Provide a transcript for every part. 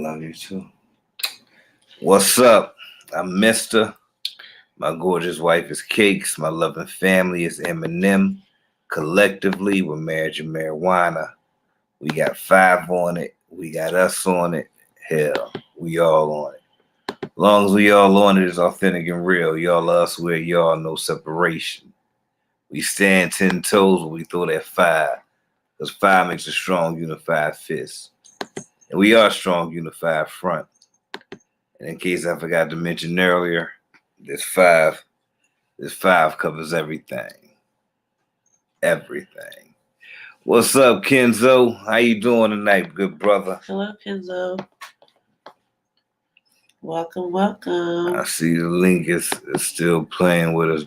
love you too. What's up? I'm Mister. My gorgeous wife is Cakes. My loving family is Eminem. Collectively, we're Marriage and Marijuana. We got 5 on it. We got us on it. Hell, we all on it. As long as we all on it, it's authentic and real. Y'all us, we're y'all, no separation. We stand 10 toes when we throw that 5. Because 5 makes a strong, unified fist. And we are strong, unified front. And in case I forgot to mention earlier, this 5 covers everything. Everything. What's up, Kenzo? How you doing tonight, good brother? Hello, Kenzo. Welcome, welcome. I see the link is still playing with us.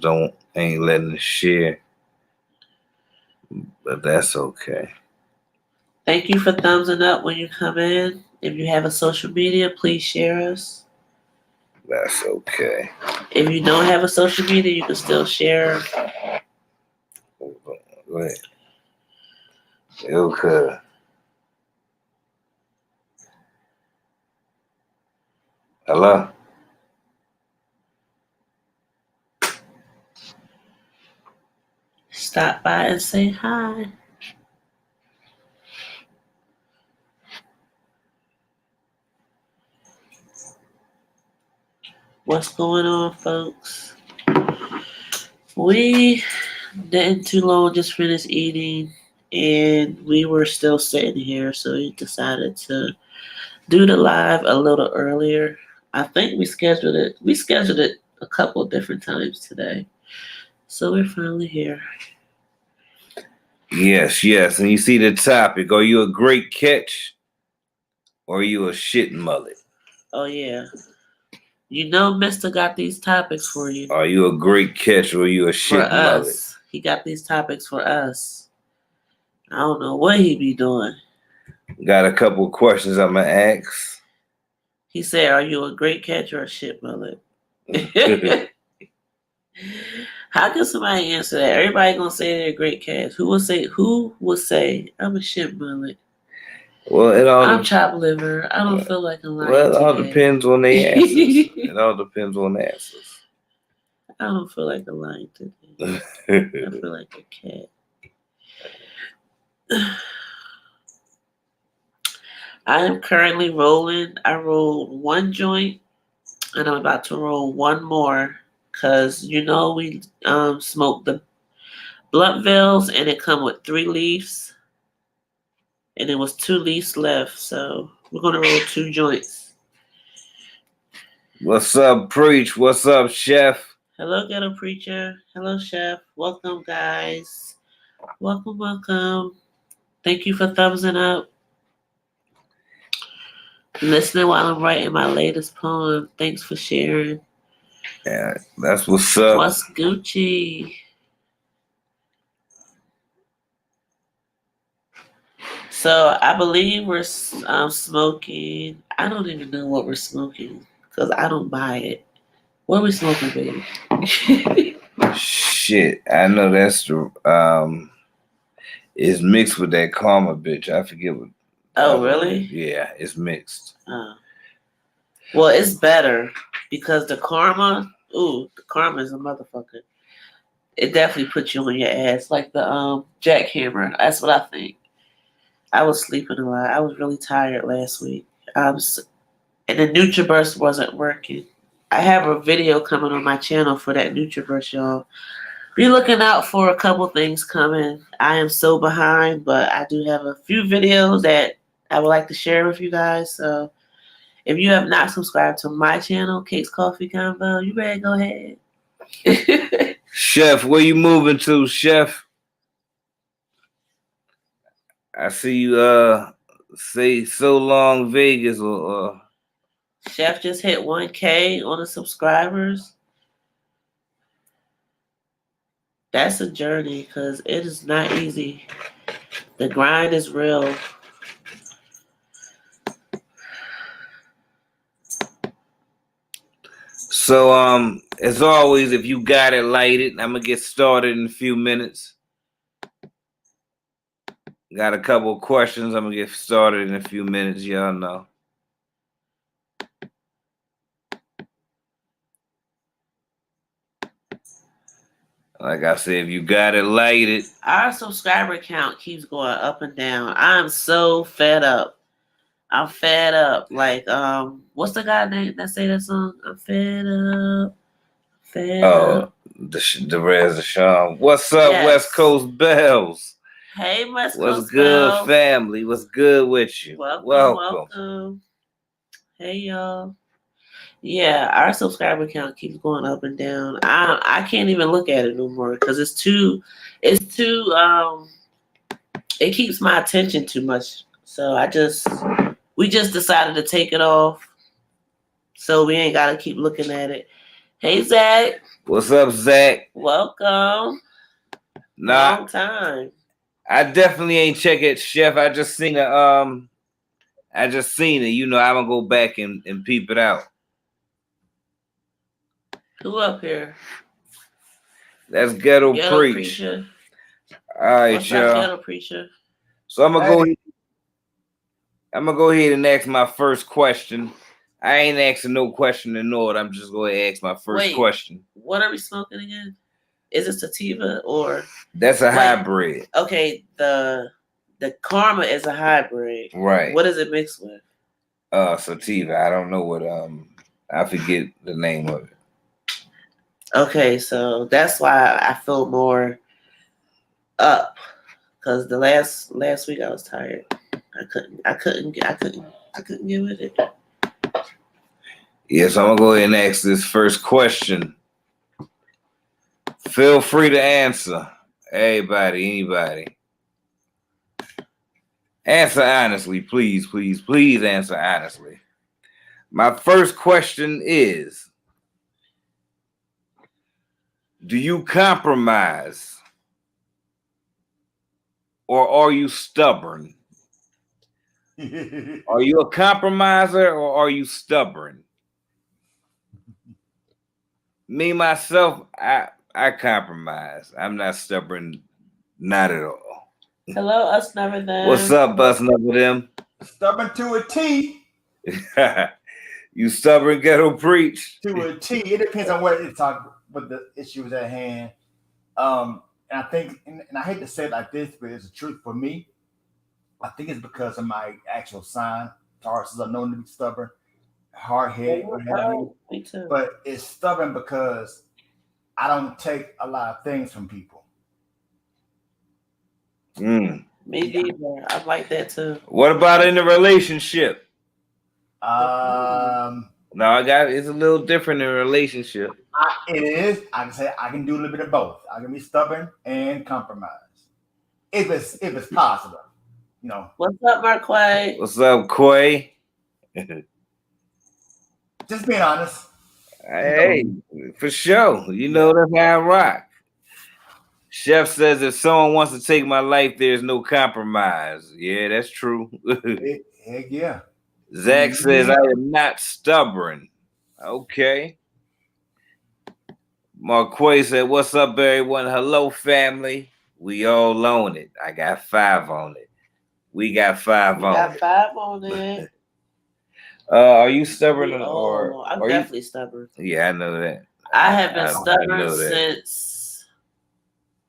Ain't letting us share. But that's okay. Thank you for thumbsing up when you come in. If you have a social media, please share us. That's okay. If you don't have a social media, you can still share. Go ahead. Okay. Hello? Stop by and say hi. What's going on, folks? We didn't too long just finished eating, and we were still sitting here, so we decided to do the live a little earlier. I think we scheduled it. We scheduled it a couple of different times today, so we're finally here. Yes. And you see the topic. Are you a great catch or are you a shit mullet? Oh, yeah. You know, Mister got these topics for you. Are you a great catch or are you a shit for mullet? us. He got these topics for us. I don't know what he be doing. Got a couple of questions I'm going to ask. He said, are you a great catch or a shit mullet? How can somebody answer that? Everybody gonna say they're a great catch. Who will say I'm a shit mullet? Well, I'm chopped liver. I don't feel like a lion. Well, it all today. depends on the answers. It all depends on the answers. I don't feel like a lion today. I feel like a cat. I am currently rolling. I rolled 1 joint, and I'm about to roll 1 more. Cause you know we smoked the Bluntvilles, and it come with 3 leaves, and it was 2 leaves left. So we're gonna roll 2 joints. What's up, Preach? What's up, Chef? Hello, Ghetto Preacher. Hello, Chef. Welcome, guys. Welcome. Thank you for thumbsing up. Listening while I'm writing my latest poem. Thanks for sharing. Yeah, that's what's up. What's Gucci? So I believe we're smoking. I don't even know what we're smoking because I don't buy it. What are we smoking, baby? Shit, I know that's the it's mixed with that Karma bitch. I forget what. Oh, really? Yeah, it's mixed. Oh. Well, it's better because the Karma is a motherfucker. It definitely puts you on your ass, like the jackhammer. That's what I think. I was sleeping a lot. I was really tired last week. And the NutriBurst wasn't working. I have a video coming on my channel for that NutriBurst, y'all. Be looking out for a couple things coming. I am so behind, but I do have a few videos that I would like to share with you guys. So if you have not subscribed to my channel, Cakes Coffee Convo, you better go ahead. Chef, where you moving to, Chef? I see you say so long Vegas or Chef just hit 1K on the subscribers. That's a journey because it is not easy. The grind is real. So as always, if you got it, light it. I'm gonna get started in a few minutes. Got a couple of questions. I'm gonna get started in a few minutes, y'all know. Like I said, if you got it, light it. Our subscriber count keeps going up and down. I'm so fed up. I'm fed up. Like, what's the guy name that say that song? I'm fed up. Fed Oh, up. the Rez Deshaun. What's up, West Yes. Coast Bells? Hey, West What's Coast good, Bells. family? What's good with you? Welcome. Hey, y'all. Yeah, our subscriber count keeps going up and down. I can't even look at it no more because it keeps my attention too much. So we just decided to take it off. So we ain't gotta keep looking at it. Hey Zach. What's up, Zach? Welcome. Nah, long time. I definitely ain't check it, Chef. I just seen it. You know, I'm gonna go back and peep it out. Who up here? That's Ghetto Preach. Preacher. All right, What's y'all. up, Ghetto Preacher? So I'm gonna go ahead and ask my first question. I ain't asking no question in order. I'm just going to ask my first question. What are we smoking again? Is it sativa or? That's a hybrid. Okay, the Karma is a hybrid. Right. What is it mixed with? Sativa. I don't know what I forget the name of it. Okay, so that's why I feel more up. Cause the last week I was tired. I couldn't get with it. Yes, I'm gonna go ahead and ask this first question. Feel free to answer. Anybody. Answer honestly, please answer honestly. My first question is, do you compromise or are you stubborn? Are you a compromiser or are you stubborn? Me, myself, I compromise. I'm not stubborn, not at all. Hello, us never them. What's up, us never them? Stubborn to a T. You stubborn, Ghetto Preach. To a T. It depends on what the issue is at hand. And I think, and I hate to say it like this, but it's the truth for me. I think it's because of my actual sign. Tauruses are known to be stubborn, hard-headed. Me too. But it's stubborn because I don't take a lot of things from people. Me neither. I'm like that too. What about in a relationship? No, it's a little different in a relationship. It is. I can say I can do a little bit of both. I can be stubborn and compromise if it's possible. You know. What's up, Marquay? What's up, Quay? Just being honest. Hey, for sure. You know that's how I rock. Chef says if someone wants to take my life, there's no compromise. Yeah, that's true. Heck yeah. Zach says I am not stubborn. Okay. Marquay said, what's up, everyone? Hello, family. We all own it. I got 5 on it. We got 5 on it. Got 5 on it. Are you stubborn or I'm definitely stubborn. Yeah, I know that. I have been stubborn since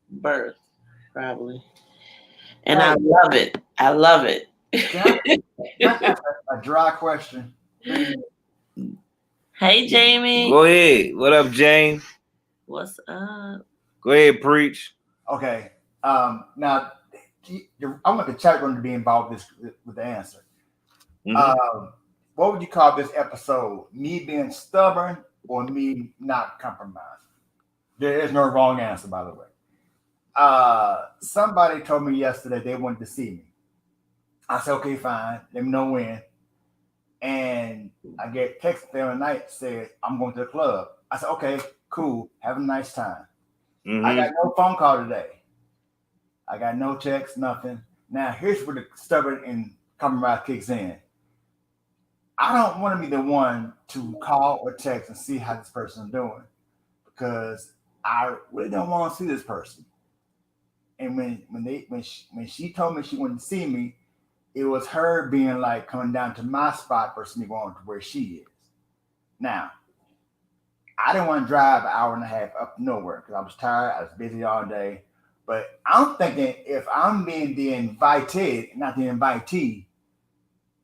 birth, probably. And I love it. I love it. A dry question. Hey, Jamie. Go ahead. What up, James? What's up? Go ahead, preach. Okay. Now, I want the chat room to be involved with the answer. Mm-hmm. What would you call this episode? Me being stubborn or me not compromising? There is no wrong answer, by the way. Somebody told me yesterday they wanted to see me. I said, okay, fine. Let me know when. And I get text the other night said, I'm going to the club. I said, okay, cool. Have a nice time. Mm-hmm. I got no phone call today. I got no text, nothing. Now, here's where the stubborn and compromise kicks in. I don't want to be the one to call or text and see how this person is doing because I really don't want to see this person. And when she told me she wanted to see me, it was her being like coming down to my spot versus me going to where she is. Now, I didn't want to drive an hour and a half up nowhere because I was tired. I was busy all day. But I'm thinking if I'm being the invited, not the invitee,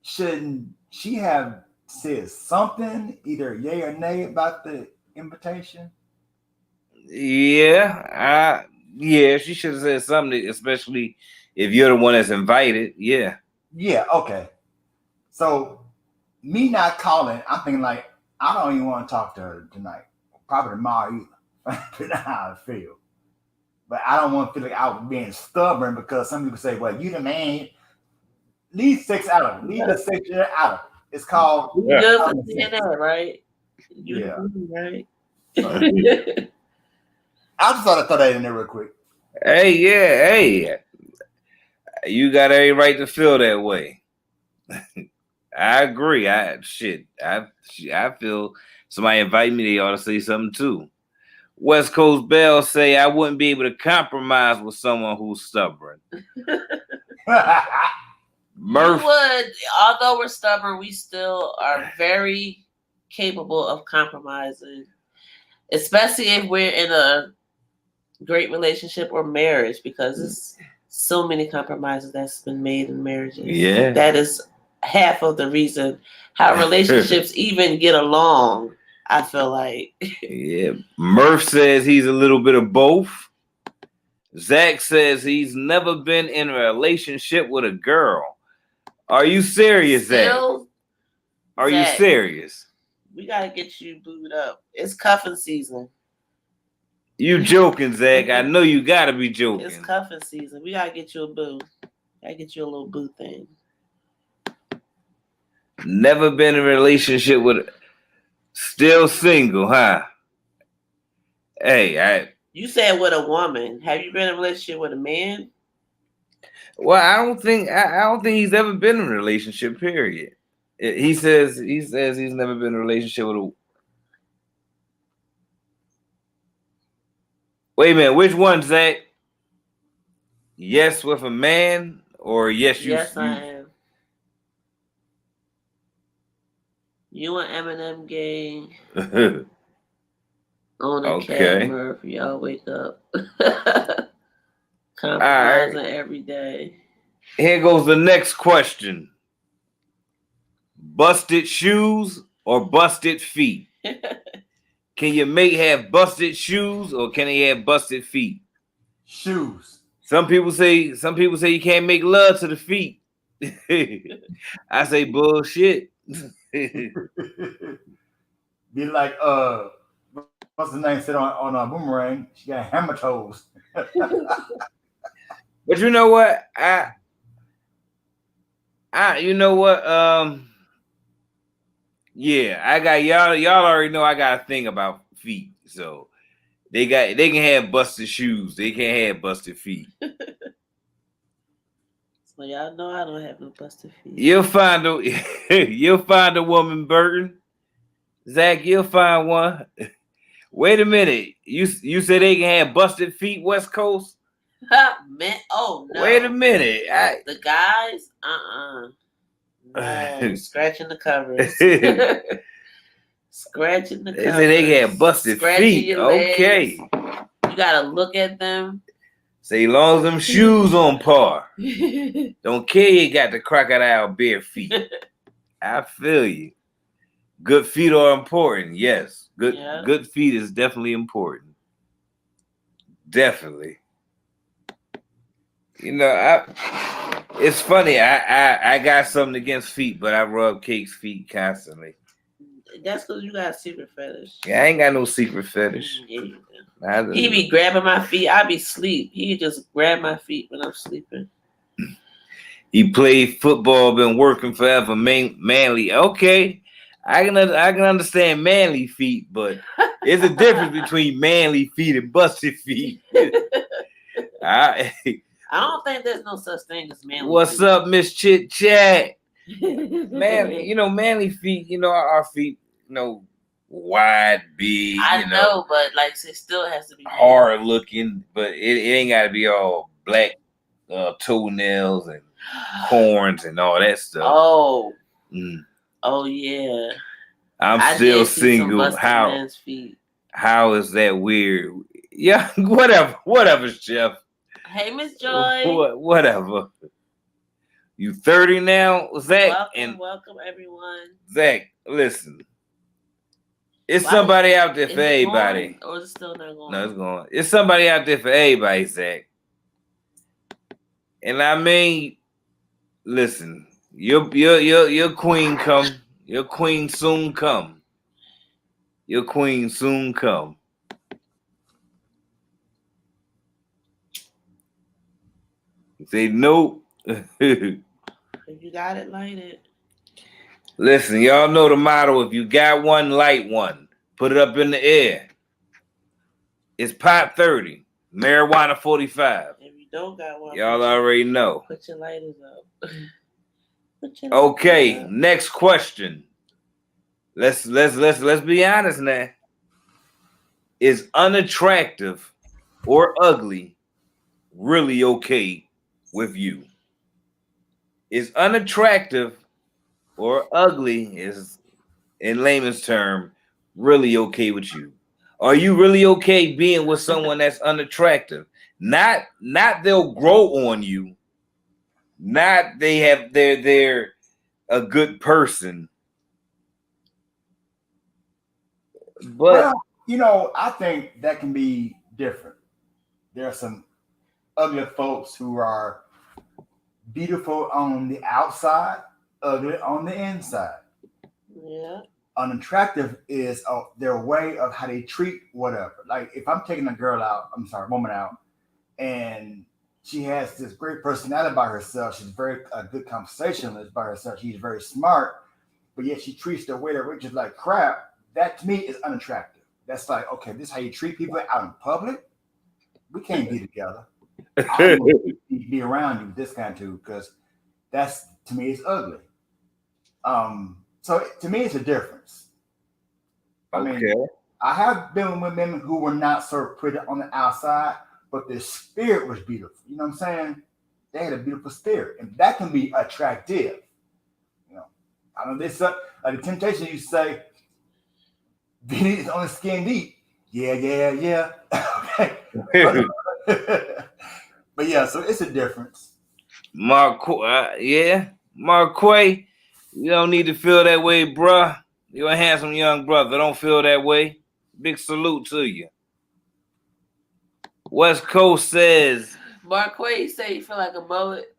shouldn't she have said something, either yay or nay, about the invitation? Yeah, she should have said something, especially if you're the one that's invited. Yeah. Yeah, okay. So me not calling, I'm thinking like, I don't even want to talk to her tonight. Probably tomorrow either. Depending on how I feel. But I don't want to feel like I was being stubborn because some people say, well, you the man. Leave sex out of it. Leave the sex out of it. It's called. You good for saying that, right? Yeah. Right. I just thought I'd throw that in there real quick. Hey, you got every right to feel that way. I agree. I feel somebody invite me, they ought to say something too. West Coast Bell say I wouldn't be able to compromise with someone who's stubborn. Murph. You would, although we're stubborn, we still are very capable of compromising, especially if we're in a great relationship or marriage, because there's so many compromises that's been made in marriages. Yeah. That is half of the reason how relationships even get along, I feel like. Yeah. Murph says he's a little bit of both. Zach says he's never been in a relationship with a girl. Are you serious, Zach? Are you serious? We gotta get you booed up. It's cuffing season. You joking, Zach? I know you gotta be joking. It's cuffing season. We gotta get you a boo. Gotta get you a little boo thing. Never been in a relationship with. Still single, huh? Hey, You said with a woman. Have you been in a relationship with a man? Well, I don't think he's ever been in a relationship. Period. He says he's never been in a relationship with a. Wait a minute, which one, Zach? Yes, with a man, or yes, you? Yes, I am. You and Eminem gang on a cat Murph. Y'all wake up. Compromising every day. Here goes the next question. Busted shoes or busted feet? Can your mate have busted shoes or can he have busted feet? Shoes. Some people say you can't make love to the feet. I say bullshit. Be like what's the name said on a Boomerang? She got hammer toes. But you know what? You know what? Yeah, I got y'all already know I got a thing about feet. So they can have busted shoes. They can't have busted feet. So y'all know I don't have no busted feet. You'll find a woman, Burton. Zach, you'll find one. Wait a minute. You said they can have busted feet, West Coast? Man, oh no. Wait a minute. The guys, no, scratching the covers. Scratching the covers. They say they can have busted feet. Okay. You gotta look at them. Say, as long as them shoes on par. Don't care you got the crocodile bare feet. I feel you. Good feet are important. Yes. Good feet is definitely important. Definitely. You know, it's funny. I got something against feet, but I rub Cake's feet constantly. That's because you got a secret fetish. Yeah, I ain't got no secret fetish. Yeah, he be grabbing my feet. I be asleep. He just grab my feet when I'm sleeping. He played football, been working forever, manly. Okay, I can understand manly feet, but there's a difference between manly feet and busted feet. I don't think there's no such thing as manly. What's feet. up, Miss Chit Chat? Man, manly feet. Our feet, wide, big. I know, but like it still has to be hard looking, but it ain't got to be all black toenails and corns and all that stuff. Oh yeah. I'm still single. How is that weird? Yeah, whatever, Chef. Hey, Miss Joy. Whatever. You 30 now, Zach? Welcome, everyone. Zach, listen. It's somebody out there for everybody. Or is it still not going? No, it's going. It's somebody out there for everybody, Zach. And I mean, listen, your queen come. Your queen soon come. Your queen soon come. Say nope. If you got it, light it. Listen, y'all know the motto. If you got one, light one. Put it up in the air. It's pot 30, marijuana 45. If you don't got one, y'all already know. Put your lighters up. Okay, next question. Let's be honest now. Is unattractive or ugly really okay with you? Is unattractive or ugly, is in layman's term, really okay with you? Are you really okay being with someone that's unattractive? Not they'll grow on you. Not they're a good person. But well, I think that can be different. There are some ugly folks who are beautiful on the outside, ugly on the inside. Yeah. Unattractive is their way of how they treat whatever. Like if I'm taking woman out, and she has this great personality by herself. She's very a good conversationalist by herself. She's very smart, but yet she treats the waiter just like crap. That to me is unattractive. That's like, okay, this is how you treat people out in public. We can't be together. I don't want to be around you this kind too, because that's to me is ugly. So to me, it's a difference. I mean, I have been with women who were not so pretty on the outside, but their spirit was beautiful. You know what I'm saying? They had a beautiful spirit, and that can be attractive. I know this the temptation you say, "It's on the skin deep." Yeah. Okay. But yeah, so it's a difference. Marquay, you don't need to feel that way, bruh. You're a handsome young brother. Don't feel that way. Big salute to you. West Coast says. Marquay, you say you feel like a mullet.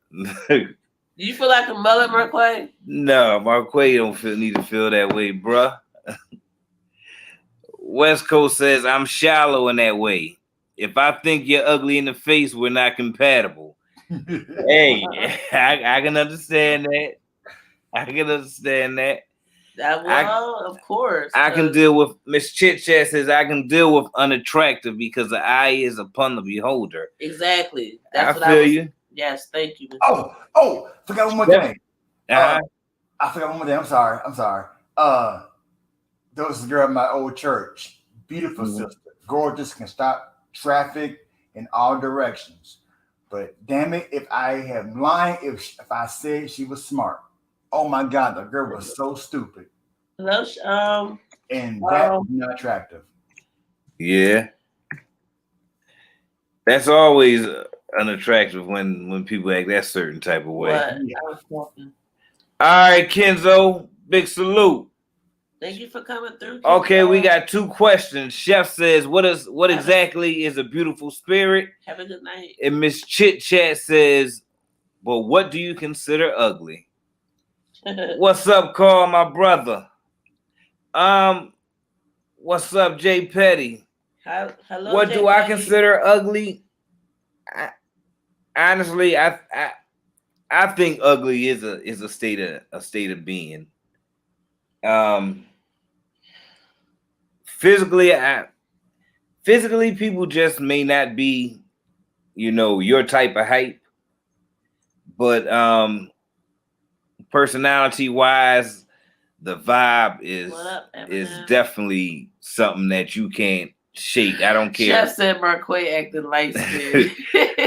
Do you feel like a mullet, Marquay? No, Marquay don't need to feel that way, bruh. West Coast says, I'm shallow in that way. If I think you're ugly in the face, we're not compatible. Hey, I can understand that. Of course. I can deal with Miss Chit Chat says I can deal with unattractive because the eye is upon the beholder. Exactly. That's what I feel you. Yes, thank you. Oh, forgot one more thing. I forgot one more thing. I'm sorry. There was a girl in my old church, beautiful sister, gorgeous, can stop traffic in all directions. But damn it, if I am lying, if I said she was smart, oh my God, the girl was so stupid. And that was not attractive. Yeah, that's always unattractive when people act that certain type of way. All right, Kenzo, big salute. Thank you for coming through. Okay, we got 2 questions. Chef says, what exactly is a beautiful spirit? Have a good night. And Miss Chit Chat says, well, what do you consider ugly? What's up, Carl, my brother? What's up, Jay Petty? Hello. What do I consider ugly? Honestly, I think ugly is a state of being. Physically, people just may not be, your type of height, but personality wise, the vibe is definitely something that you can't shake. I don't care. Chef said Marquay acting light skinned.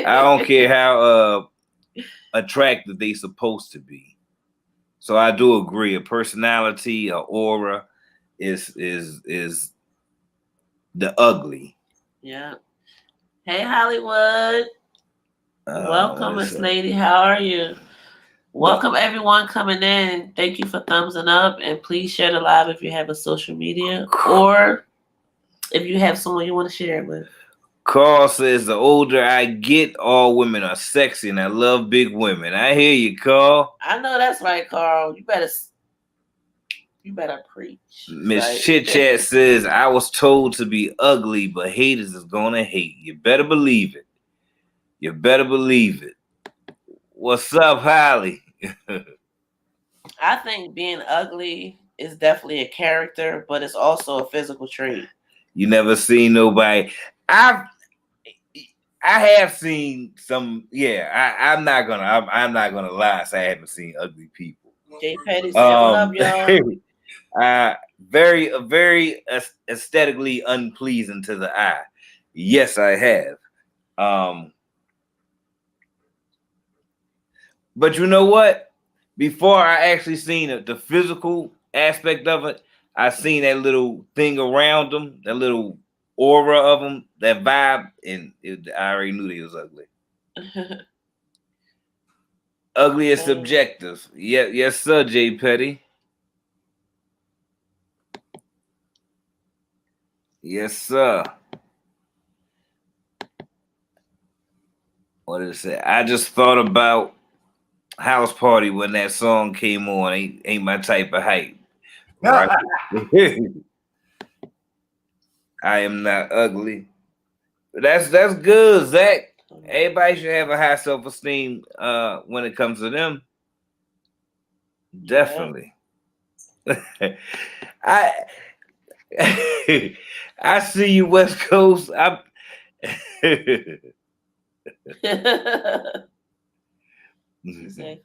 I don't care how attractive they supposed to be. So I do agree. A personality, a aura is the ugly. Yeah. Hey, Hollywood. Welcome, Miss Lady. How are you? Welcome, everyone coming in. Thank you for thumbsing up. And please share the live if you have a social media or if you have someone you want to share it with. Carl says, the older I get, all women are sexy, and I love big women. I hear you, Carl. I know that's right, Carl. You better preach. Miss Right? Chit Chat says, I was told to be ugly, but haters is gonna hate. You better believe it. You better believe it. What's up, Holly? I think being ugly is definitely a character, but it's also a physical trait. You never seen nobody. I have seen some. Yeah, I'm not gonna lie. So I haven't seen ugly people. J. Petty said, "What up, y'all?" Very aesthetically unpleasing to the eye. Yes, I have. But you know what? Before I actually seen the physical aspect of it, I seen that little thing around them, that little aura of them, that vibe, and I already knew they was ugly. Ugly is subjective. Yeah, yes, sir, J. Petty. Yes, sir. What did it say? I just thought about House Party when that song came on. Ain't my type of hype. Right? I am not ugly. That's good, Zach. Everybody should have a high self-esteem when it comes to them. Definitely. Yeah. I see you, West Coast. Said,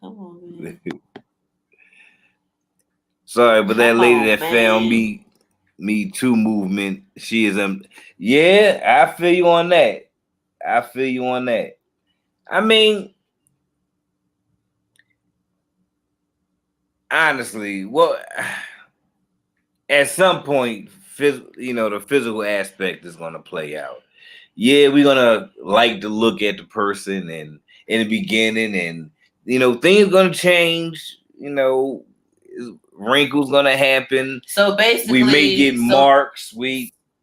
come on, man. Sorry, but that lady that found me too movement, she is yeah, I feel you on that. I mean, honestly, at some point, the physical aspect is going to play out. Yeah, we're gonna like to look at the person and in the beginning, and things gonna change. Wrinkles gonna happen. So basically, we may get marks.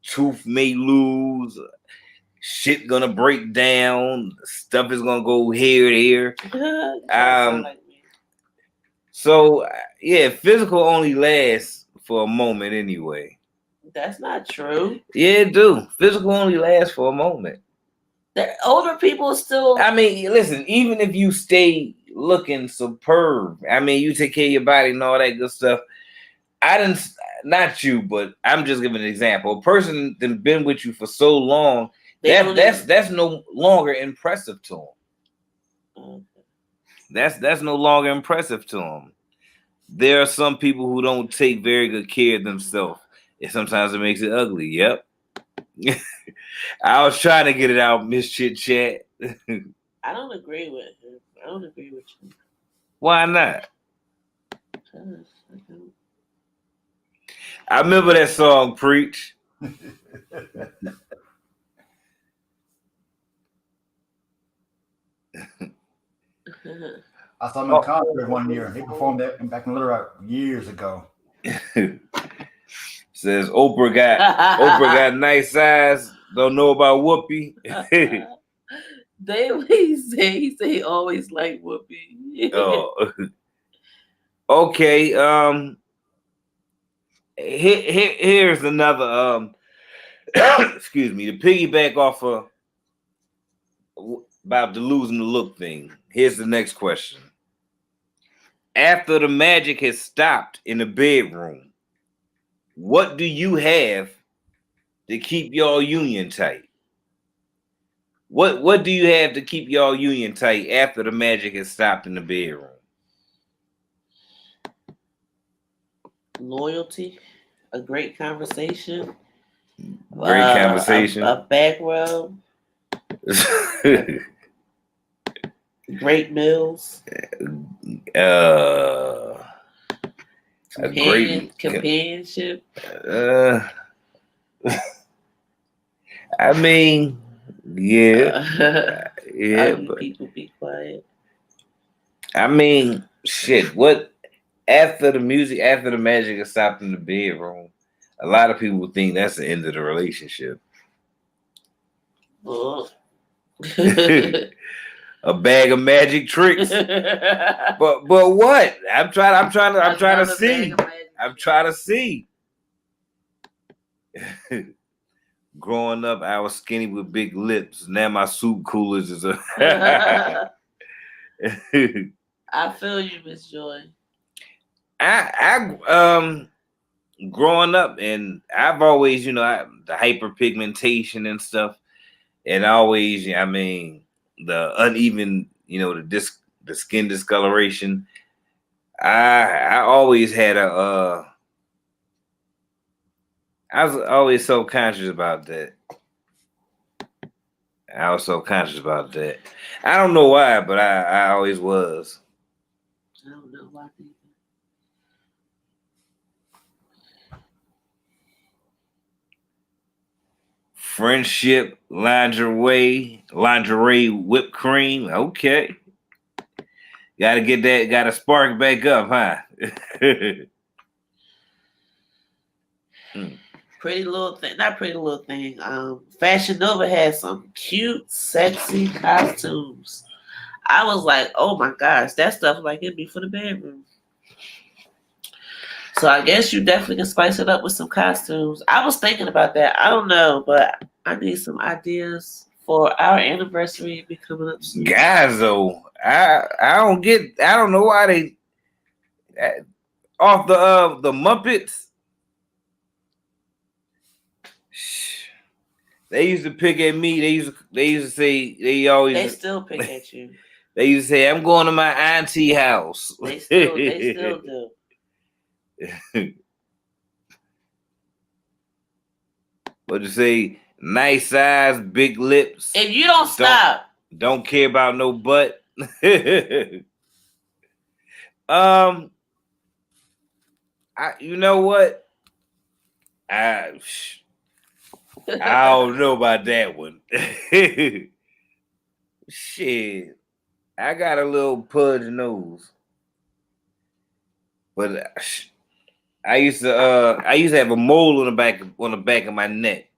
Tooth may lose. Shit gonna break down. Stuff is gonna go here to here. So yeah, physical only lasts for a moment anyway. That's not true. Yeah, it do. Physical only lasts for a moment. The older people still. I mean, listen. Even if you stay looking superb, I mean, you take care of your body and all that good stuff. I didn't. Not you, but I'm just giving an example. A person that's been with you for so long, that's no longer impressive to them. Okay. That's no longer impressive to them. There are some people who don't take very good care of themselves. And sometimes it makes it ugly. Yep. I was trying to get it out, Miss Chit Chat. I don't agree with him. I don't agree with you. Why not? I remember that song, Preach. I saw them in concert one year. They performed that back in Little Rock years ago. Says Oprah got nice eyes. Don't know about Whoopi. He say he always liked Whoopi. Oh. Okay. Here's another. Excuse me. To piggyback off of about the losing the look thing. Here's the next question. After the magic has stopped in the bedroom, what do you have to keep y'all union tight? What do you have to keep y'all union tight after the magic has stopped in the bedroom? Loyalty, a great conversation. Great conversation. A back rub. Great meals. Companionship. I mean, yeah, yeah, Ugly but people be quiet. I mean, shit. What after the music, after the magic is stopped in the bedroom? A lot of people think that's the end of the relationship. Oh. A bag of magic tricks. But what? I'm trying to Another see. bag of magic I'm tricks. trying to see. Growing up, I was skinny with big lips. Now my soup coolers is a. I feel you, Miss Joy. I growing up, and I've always, the hyperpigmentation and stuff, and always, I mean, the uneven, the skin discoloration. I always had I was always so conscious about that. I was so conscious about that. I don't know why, but I always was. I don't know why. Friendship, lingerie, whipped cream. Okay. Gotta get that, gotta spark back up, huh? Pretty Little Thing, not Pretty Little Thing. Fashion Nova had some cute, sexy costumes. I was like, oh my gosh, that stuff like it'd be for the bedroom. So I guess you definitely can spice it up with some costumes. I was thinking about that. I don't know, but I need some ideas for our anniversary be coming up soon. Guys, though, I don't know why they off the Muppets. They used to pick at me. They used to say They still pick at you. They used to say, "I'm going to my auntie house." They still do. What you say? Nice eyes, big lips. If you don't stop, don't care about no butt. You know what? I don't know about that one. Shit, I got a little pudge nose, but I used to have a mole on the back of my neck.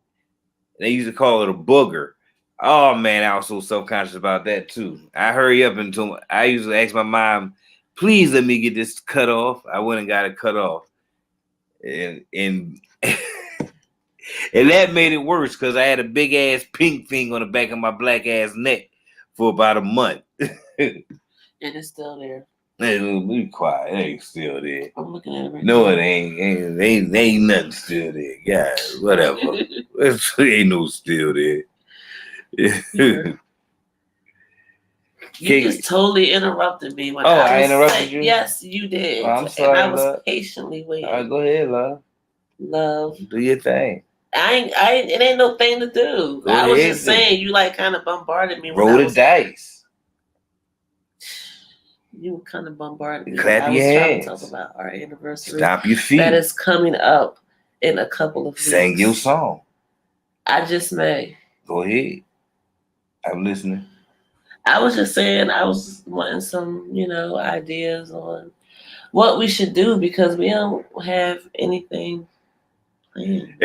They used to call it a booger. Oh man, I was so self-conscious about that too. I hurry up until I used to ask my mom, please let me get this cut off. I went and got it cut off. And and that made it worse because I had a big ass pink thing on the back of my black ass neck for about a month. And it's still there. Hey, be quiet. It ain't still there. I'm looking at it right no, now. it ain't nothing still there. Guys, whatever. It ain't no still there. You just totally interrupted me. When I interrupted you? Yes, you did. Oh, I'm sorry, and I was love. patiently waiting. All right, go ahead, love. Love. Do your thing. It ain't no thing to do. Go I was ahead, just saying, you like kind of bombarded me. Roll the dice. You kind of bombarded me. Clap your hands. Trying to talk about our anniversary. Stomp your feet. That is coming up in a couple of weeks. Sing your song. I just may. Go ahead. I'm listening. I was just saying I was wanting some, ideas on what we should do because we don't have anything planned.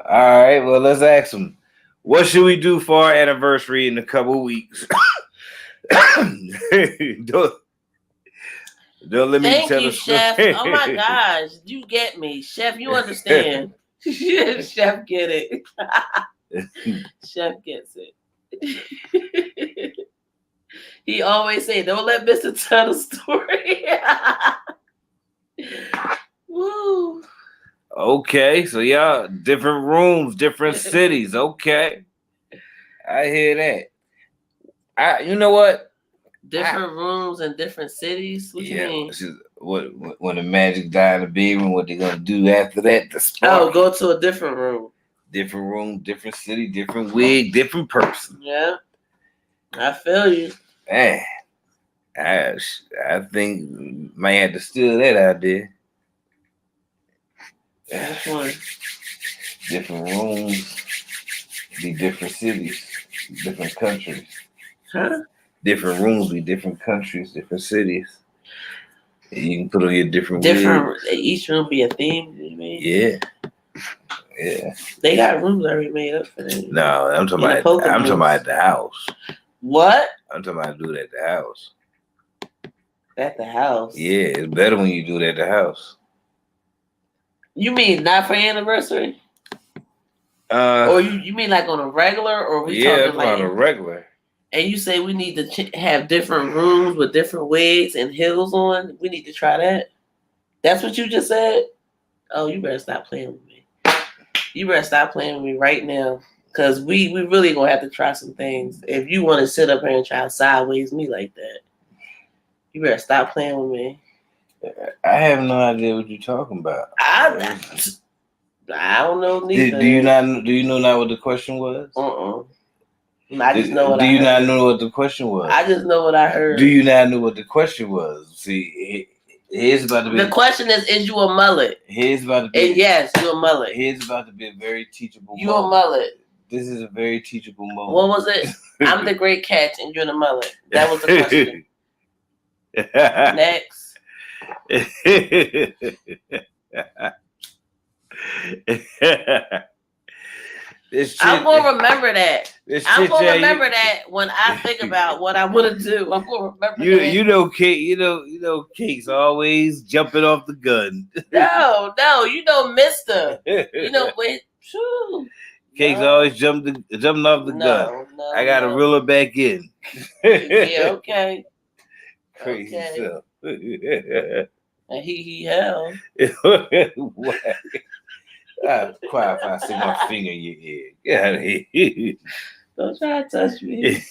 All right, well, let's ask them. What should we do for our anniversary in a couple of weeks? don't let me tell you, Chef. Oh my gosh, you get me, Chef. You understand? Chef get it. Chef gets it. He always say, "Don't let Mr. tell the story." Woo. Okay, so y'all different rooms, different cities. Okay, I hear that. You know what? Different rooms and different cities. What you mean? What when the magic die in the bedroom? What they gonna do after that? Go to a different room. Different room, different city, different wig, different person. Yeah, I feel you. Man, I think might have to steal that idea. Which one? Different rooms, be different cities, different countries. Huh? Different rooms, be different countries, different cities. You can put on your different wigs. Each room be a theme. You mean? Yeah. Yeah. They got rooms already made up for that. No, I'm talking about at the house. What? I'm talking about do it at the house. At the house. Yeah, it's better when you do it at the house. You mean not for anniversary? Or you mean like on a regular, or we talking like on a regular? And you say we need to have different rooms with different wigs and heels on. We need to try that. That's what you just said. Oh, you better stop playing with me. You better stop playing with me right now, because we really gonna have to try some things. If you want to sit up here and try to sideways me like that, you better stop playing with me. I have no idea what you're talking about. I don't know neither. Do you know not what the question was? I just know what do you not know what the question was? I just know what I heard. Do you not know what the question was? See, here's about to be. The question is you a mullet? Here's about to be. And yes, you a mullet. Here's about to be a very teachable you moment. A mullet. This is a very teachable moment. What was it? I'm the great catch and you're the mullet. That was the question. Next. I'm gonna remember that. I'm gonna remember that when I think about what I want to do. I'm gonna remember that. You know, Cake's always jumping off the gun. No, you know, Mister. You know, wait, shoo. Cake's always jumping off the gun. No, I gotta reel her back in. Yeah, okay. Crazy stuff. And he held. I'm quiet if I stick my finger in your ear. Get out of here. Don't try to touch me.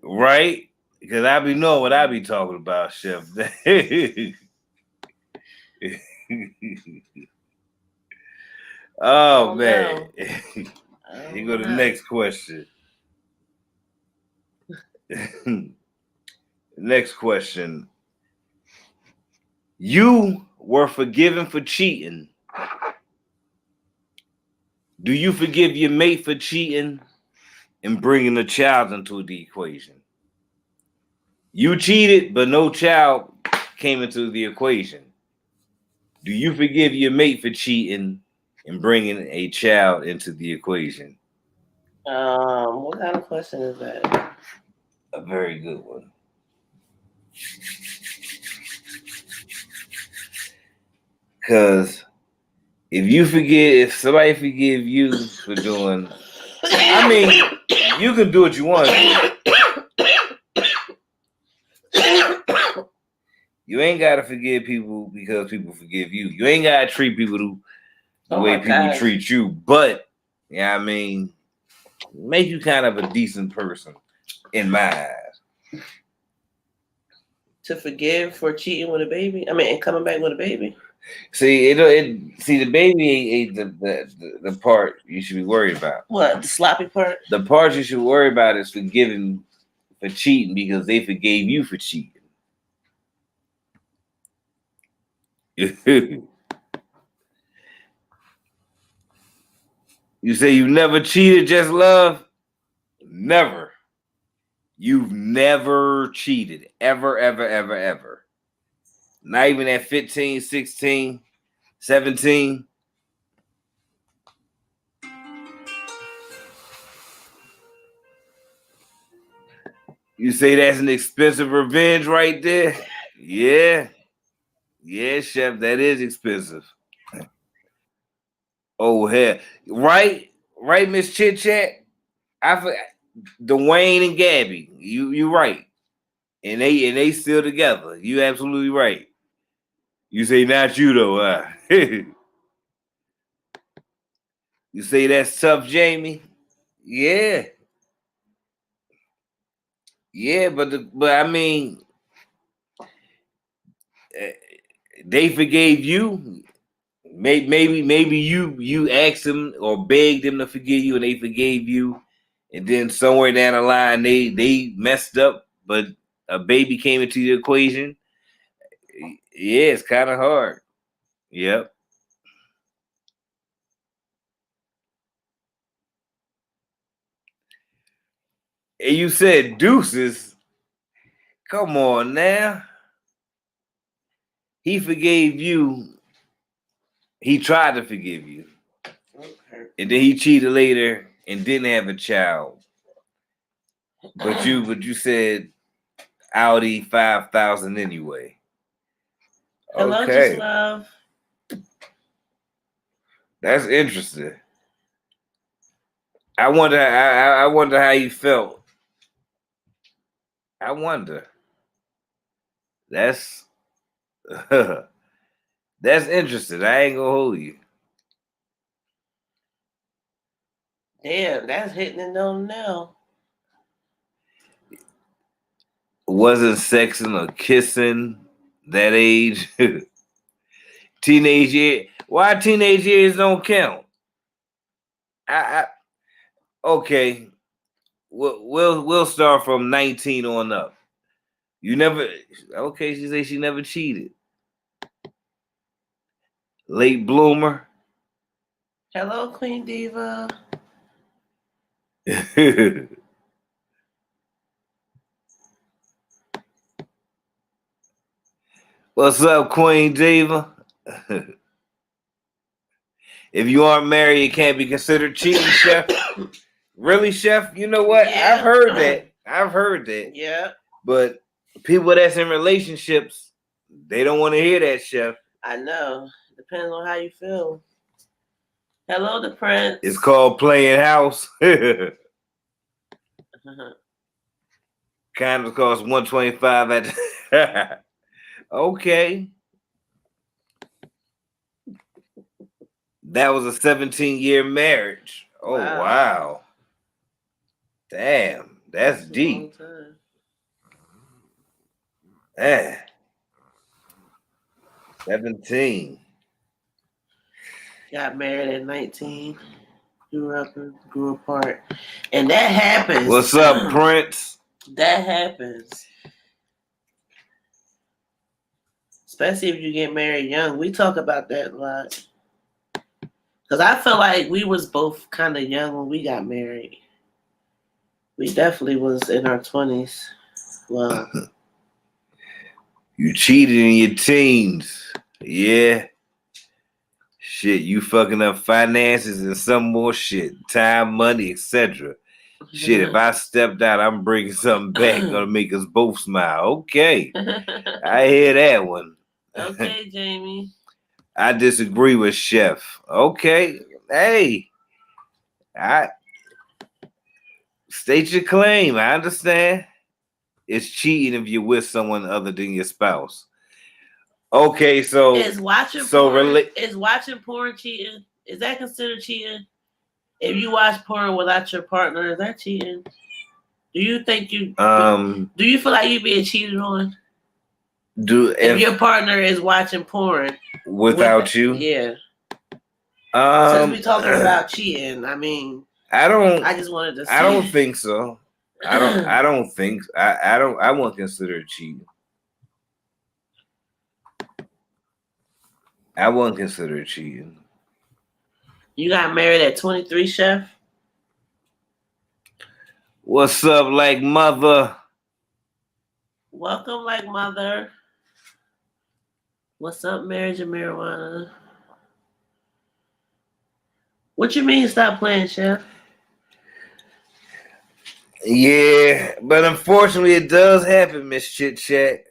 Right? Because I be knowing what I be talking about, Chef. Oh, man. You go to the next question. Next question. You were forgiven for cheating. Do you forgive your mate for cheating and bringing a child into the equation? You cheated, but no child came into the equation. Do you forgive your mate for cheating and bringing a child into the equation? What kind of question is that? A very good one. Because if somebody forgive you for doing, I mean, you can do what you want to do. You ain't got to forgive people because people forgive you. You ain't got to treat people the way people treat you. But, yeah, I mean, make you kind of a decent person in my eyes. To forgive for cheating with a baby? I mean, and coming back with a baby? See, the baby ain't the part you should be worried about. What, the sloppy part? The part you should worry about is forgiving for cheating because they forgave you for cheating. You say you never cheated, just love? Never. You've never cheated. Ever, ever, ever, ever. Not even at 15, 16, 17. You say that's an expensive revenge right there? Yeah. Yeah, Chef, that is expensive. Oh, hell. Right, Miss Chit Chat? I forgot. Dwayne and Gabby. You right. And they still together. You absolutely right. You say not you though, You say that's tough, Jamie? Yeah. Yeah, but I mean, they forgave you. Maybe you asked them or begged them to forgive you, and they forgave you, and then somewhere down the line they messed up, but a baby came into the equation. Yeah, it's kind of hard. Yep. And you said deuces. Come on now. He forgave you. He tried to forgive you. Okay. And then he cheated later and didn't have a child. But you said Audi 5,000 anyway. Hello, Okay. Just Love. That's interesting. I wonder how you felt. I wonder. That's that's interesting. I ain't gonna hold you. Damn, that's hitting it on now. Wasn't sexing or kissing that age. Teenage year. Why teenage years don't count? I okay. We'll start from 19 on up. You never okay, she said she never cheated. Late bloomer. Hello, Queen Diva. What's up, Queen Diva? If you aren't married, it can't be considered cheating, Chef. Really, Chef? You know what? Yeah. I've heard that. I've heard that. Yeah. But people that's in relationships, they don't want to hear that, Chef. I know. Depends on how you feel. Hello, the Prince. It's called playing house. Kind of costs $125 at the okay. That was a 17-year marriage. Oh wow. Damn, that's deep. Man. 17. Got married at 19. Grew up and grew apart. And that happens. What's up, Prince? That happens. Especially if you get married young. We talk about that a lot. Because I feel like we was both kind of young when we got married. We definitely was in our 20s. Well, you cheated in your teens. Yeah. Shit, you fucking up finances and some more shit. Time, money, etc. Shit, if I stepped out, I'm bringing something back. Gonna make us both smile. Okay. I hear that one. Okay, Jamie. I disagree with Chef. Okay. Hey. I state your claim. I understand. It's cheating if you're with someone other than your spouse. Okay, so is watching porn cheating? Is that considered cheating? If you watch porn without your partner, is that cheating? Do you think you do you feel like you being cheated on? If your partner is watching porn without you? Yeah. Since we talking about cheating, I mean, I just wanted to say. I don't think so. I won't consider it cheating. I won't consider it cheating. You got married at 23, Chef? What's up, like mother? Welcome, like mother. What's up, marriage and marijuana? What you mean stop playing, Chef? Yeah, but unfortunately it does happen, Miss Chit Chat.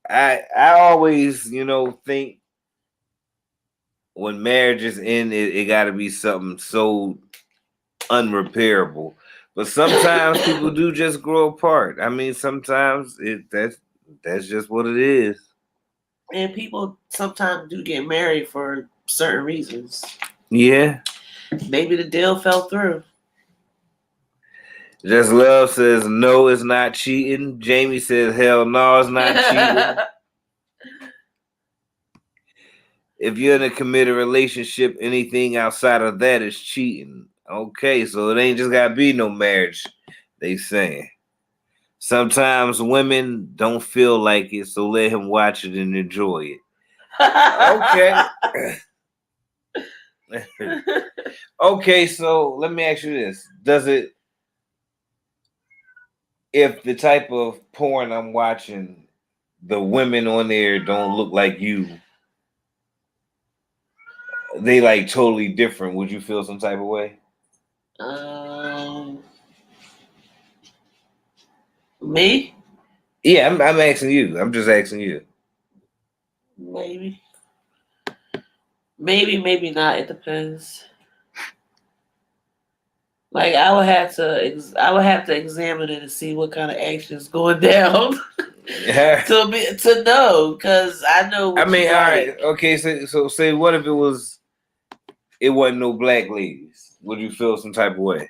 I always, think when marriage is in, it got to be something so unrepairable. But sometimes people do just grow apart. I mean, sometimes that's just what it is. And people sometimes do get married for certain reasons. Yeah. Maybe the deal fell through. Just Love says no, it's not cheating. Jamie says hell no, it's not cheating. If you're in a committed relationship, anything outside of that is cheating. Okay, so it ain't just gotta be no marriage. They saying sometimes women don't feel like it, so let him watch it and enjoy it. Okay. Okay, so let me ask you this: does it, if the type of porn I'm watching, the women on there don't look like you, they like totally different, would you feel some type of way? Me? Yeah, I'm asking you. I'm just asking you. Maybe. Maybe not. It depends. Like I would have to examine it and see what kind of action is going down Yeah. to know, because I know what I mean, you all like. right, okay. So say, what if it wasn't no black ladies? Would you feel some type of way?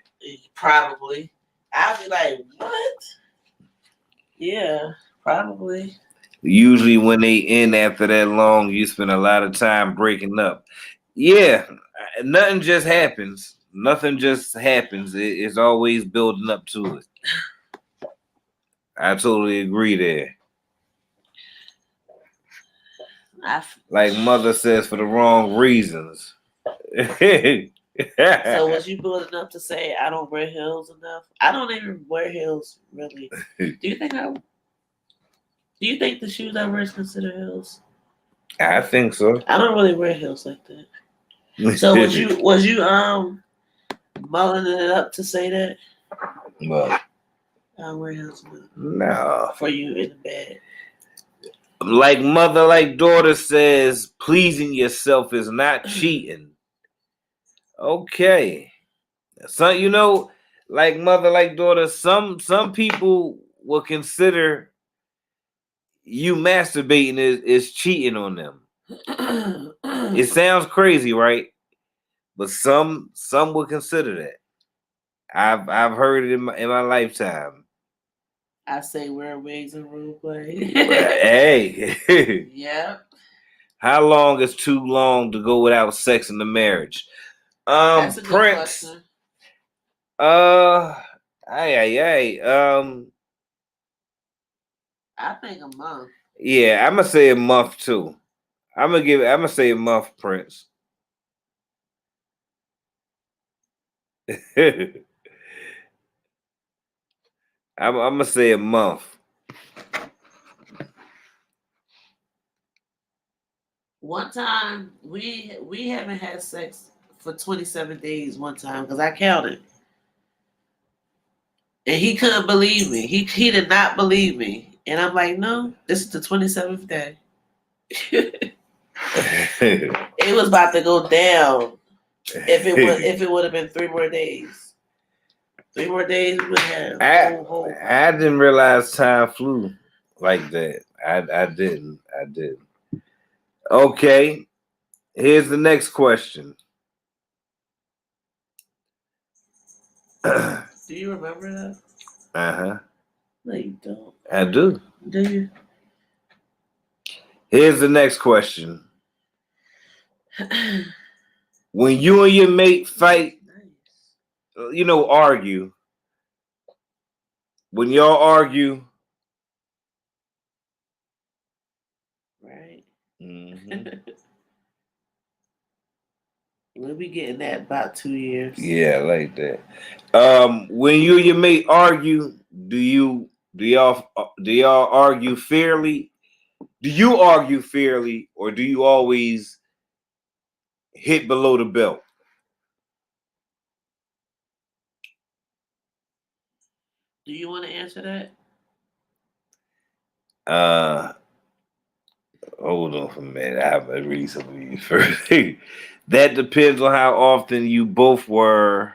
Probably. I'd be like, what? Yeah, probably. Usually, when they end after that long, you spend a lot of time breaking up. Yeah, nothing just happens. Nothing just happens. It's always building up to it. I totally agree there. Like mother says, for the wrong reasons. So was you building up to say I don't wear heels enough? I don't even wear heels really. Do you think the shoes I wear is considered heels? I think so. I don't really wear heels like that. So was you mulling it up to say that? Well, I don't wear heels enough. no. For you in the bed. Like mother, like daughter says, pleasing yourself is not cheating. Okay. So like mother, like daughter, some people will consider you masturbating is cheating on them. It sounds crazy, right? But some would consider that. I've heard it in my lifetime. I say wear wigs and role play. Hey. Yep. How long is too long to go without sex in the marriage? That's a good Prince. question. Ay. I think a month. Yeah, I'm gonna say a month too. I'm gonna say a month, Prince. I'm gonna say a month. One time we haven't had sex for 27 days. One time because I counted, and he couldn't believe me. He did not believe me, and I'm like, no, this is the 27th day. It was about to go down. If it would have been 3 more days. 3 more days we would have. I didn't realize time flew like that. I didn't. Okay. Here's the next question. Do you remember that? Uh-huh. No, you don't. I do. Do you? Here's the next question. When you and your mate fight, argue. When y'all argue, right? mm-hmm. We'll be getting that about 2 years. Yeah, like that. When you and your mate argue, do y'all argue fairly? Do you argue fairly, or do you always hit below the belt? Do you want to answer that? Hold on for a minute. I have to read some of these first. That depends on how often you both were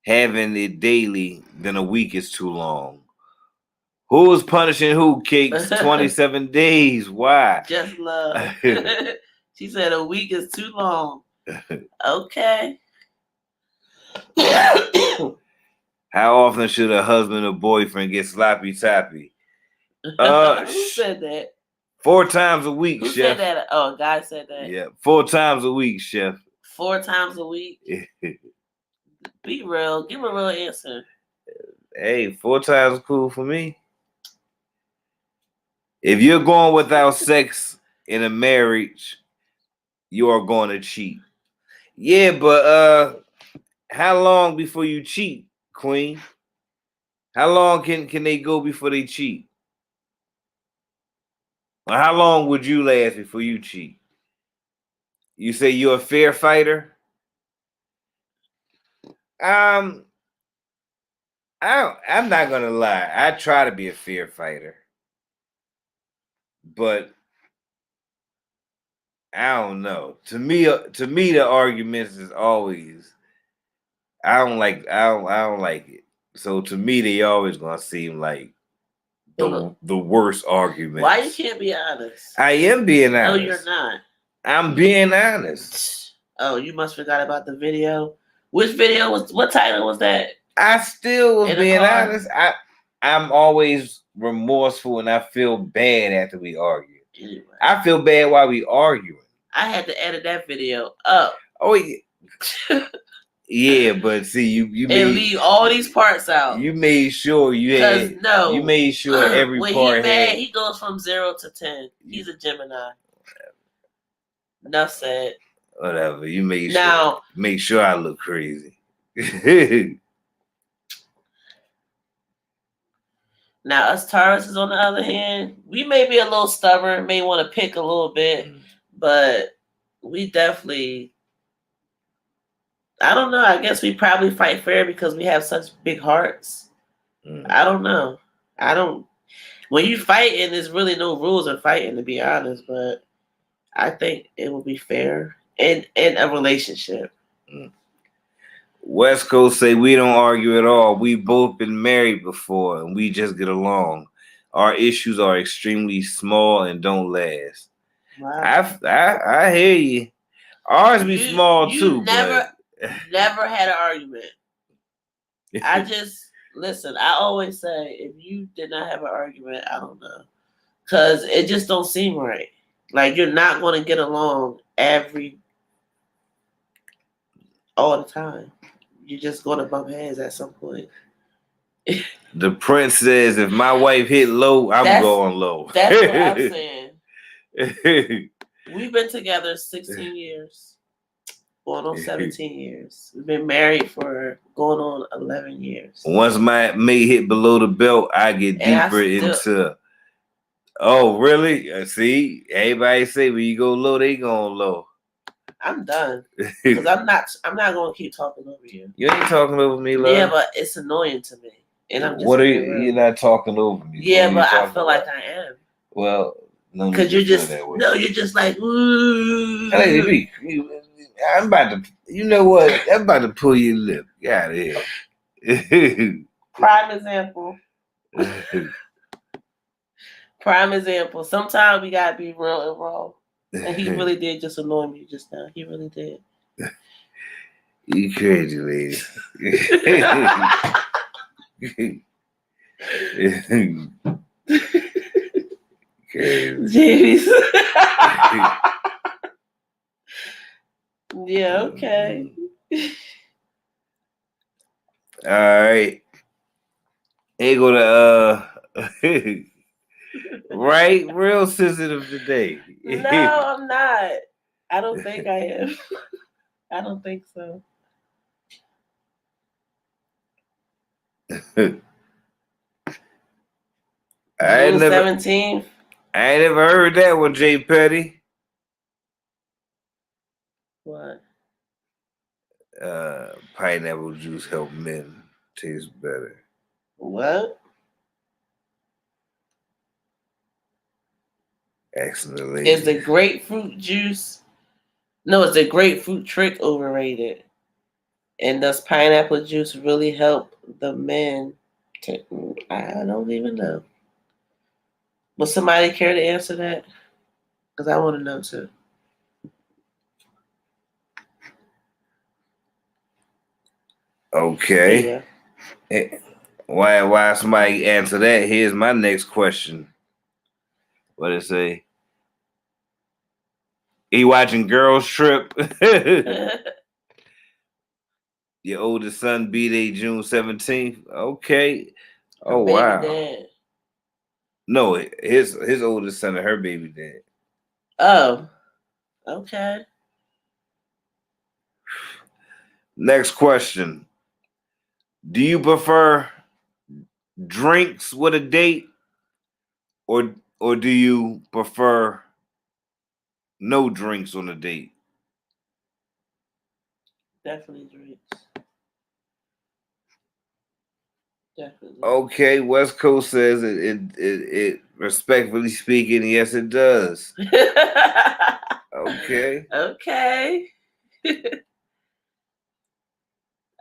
having it daily. Then a week is too long. Who is punishing who, Cakes? 27 days. Why? Just love. She said a week is too long. Okay. How often should a husband or boyfriend get sloppy toppy? Who said that? 4 times a week, Who Chef. said that? Oh, a guy said that. Yeah, 4 times a week, Chef. 4 times a week. Be real. Give a real answer. Hey, 4 times is cool for me. If you're going without sex in a marriage, you are going to cheat. Yeah, but how long before you cheat, Queen? How long can they go before they cheat? Or how long would you last before you cheat? You say you're a fair fighter? I'm not gonna lie. I try to be a fair fighter, but I don't know. To me, the arguments is always I don't like it. So to me, they always gonna seem like the worst arguments. Why you can't be honest? I am being honest. No, you're not. I'm being honest. Oh, you must forgot about the video. Which video was? What title was that? I still was being honest. I'm always remorseful and I feel bad after we argue. Anyway. I feel bad while we arguing. I had to edit that video up. Oh yeah. Yeah, but see, you and leave all these parts out. You made sure you had. You made sure every when part he mad, had. He goes from 0 to 10. He's a Gemini. Enough said. Whatever. You made now, sure. Make sure I look crazy. Now, us Tauruses, on the other hand, we may be a little stubborn, may want to pick a little bit, but we definitely, I don't know. I guess we probably fight fair because we have such big hearts. I don't know. When you fighting, there's really no rules of fighting, to be honest, but I think it will be fair in a relationship. West Coast say we don't argue at all. We both been married before and we just get along. Our issues are extremely small and don't last. Wow. I hear you. Ours be small too. Never had an argument. I just listen. I always say if you did not have an argument, I don't know, because it just don't seem right. Like you're not going to get along all the time. You're just going to bump heads at some point. The Prince says, if my wife hit low, I'm going low. That's what I'm saying. We've been together 16 years. Going on 17 years. We've been married for going on 11 years. Once my mate hit below the belt, I get deeper into... Oh, really? See? Everybody say when you go low, they going low. I'm done because I'm not going to keep talking over you. You ain't talking over me, love. Yeah, but it's annoying to me, and I'm just. What are you? You're not talking over me. Yeah, but I feel like I am. Well, no, because you're just you're just like. Ooh. I'm about to. You know what? I'm about to pull your lip. Get out of here. Prime example. Prime example. Sometimes we gotta be real and raw. And he really did just annoy me just now. He really did. You crazy, lady. Jeez. Yeah, okay. All right. Here go to right, real sensitive today. No, I'm not. I don't think I am. I don't think so. June 17th. I ain't never heard that one, J. Petty. What? Pineapple juice help men taste better. What? Excellent. Is the grapefruit juice? No, is the grapefruit trick overrated? And does pineapple juice really help the men? I don't even know. Will somebody care to answer that? Because I want to know too. Okay. Yeah. Why somebody answer that? Here's my next question. What did it say? He watching Girls Trip. Your oldest son B-Day June 17th. Okay. Her Oh baby wow. dad. No, his oldest son and her baby dad. Oh, okay. Next question. Do you prefer drinks with a date or do you prefer no drinks on a date? Definitely drinks. Definitely. Okay, West Coast says it respectfully speaking, yes it does. Okay. Okay.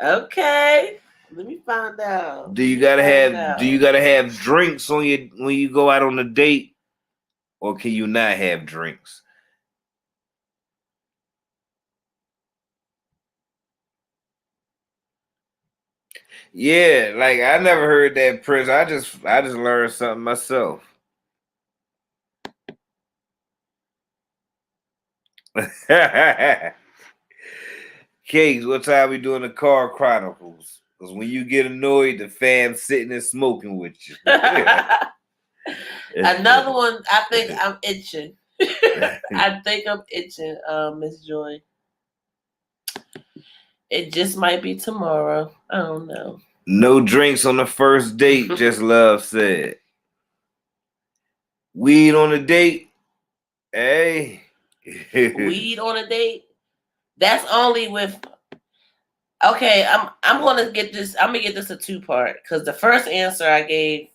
Okay. Let me find out. Do you gotta have drinks on your when you go out on a date, or can you not have drinks? Yeah, like I never heard that, Prince. I just learned something myself. Cakes, what time we doing the Car Chronicles? Because when you get annoyed, the fam's sitting and smoking with you. Another one, I think I'm itching. I think I'm itching, Miss Joy. It just might be tomorrow. I don't know. No drinks on the first date, just love said. Weed on a date? Hey. Weed on a date? That's only with. Okay, I'm gonna get this. I'm gonna get this a 2-part because the first answer I gave,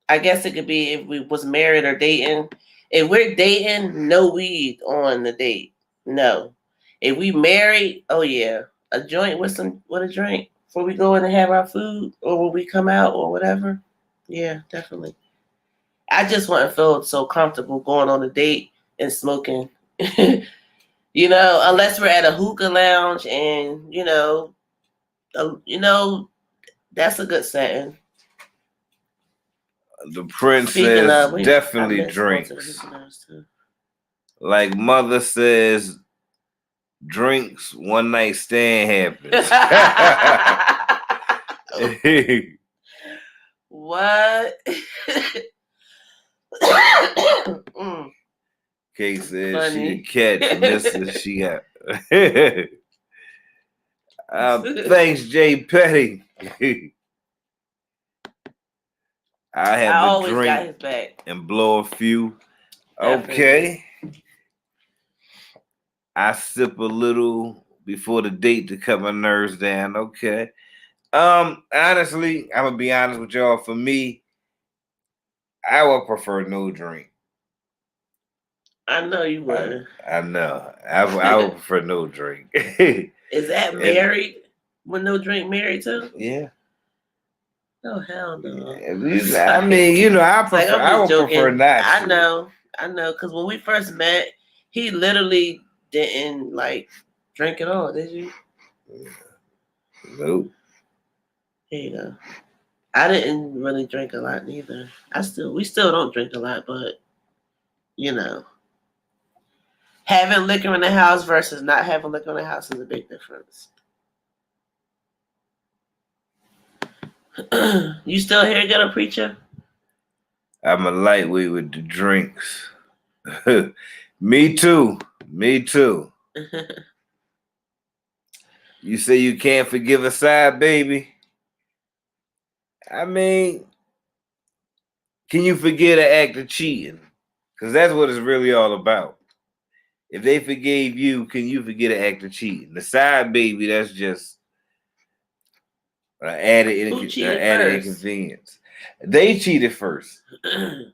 I guess it could be if we was married or dating. If we're dating, no weed on the date. No. If we married, oh yeah, a joint with a drink before we go in and have our food, or when we come out or whatever. Yeah, definitely. I just wouldn't feel so comfortable going on a date and smoking. Unless we're at a hookah lounge and that's a good setting. The Prince Speaking says of, definitely drinks. Like Mother says, drinks, one night stand happens. What? Kay says Funny. she a catch, missus. She got. Thanks, Jay Petty. I have I a always got drink his back. and blow a few. Definitely. Okay. I sip a little before the date to cut my nerves down. Okay. Honestly, I'm gonna be honest with y'all. For me, I would prefer no drink. I know you would. I know. I would prefer no drink. Is that married? With no drink married too? Yeah. Oh hell no. I mean, I prefer. I would prefer not. I know, because when we first met, he literally didn't drink at all. Did you? Nope. Here you go. I didn't really drink a lot neither. We still don't drink a lot, but having liquor in the house versus not having liquor in the house is a big difference. You still here, gonna preacher? I'm a lightweight with the drinks. Me too. You say you can't forgive a side baby? I mean, can you forget an act of cheating? Because that's what it's really all about. If they forgave you, can you forget an act of cheating? The side baby, that's just added inconvenience. They cheated first.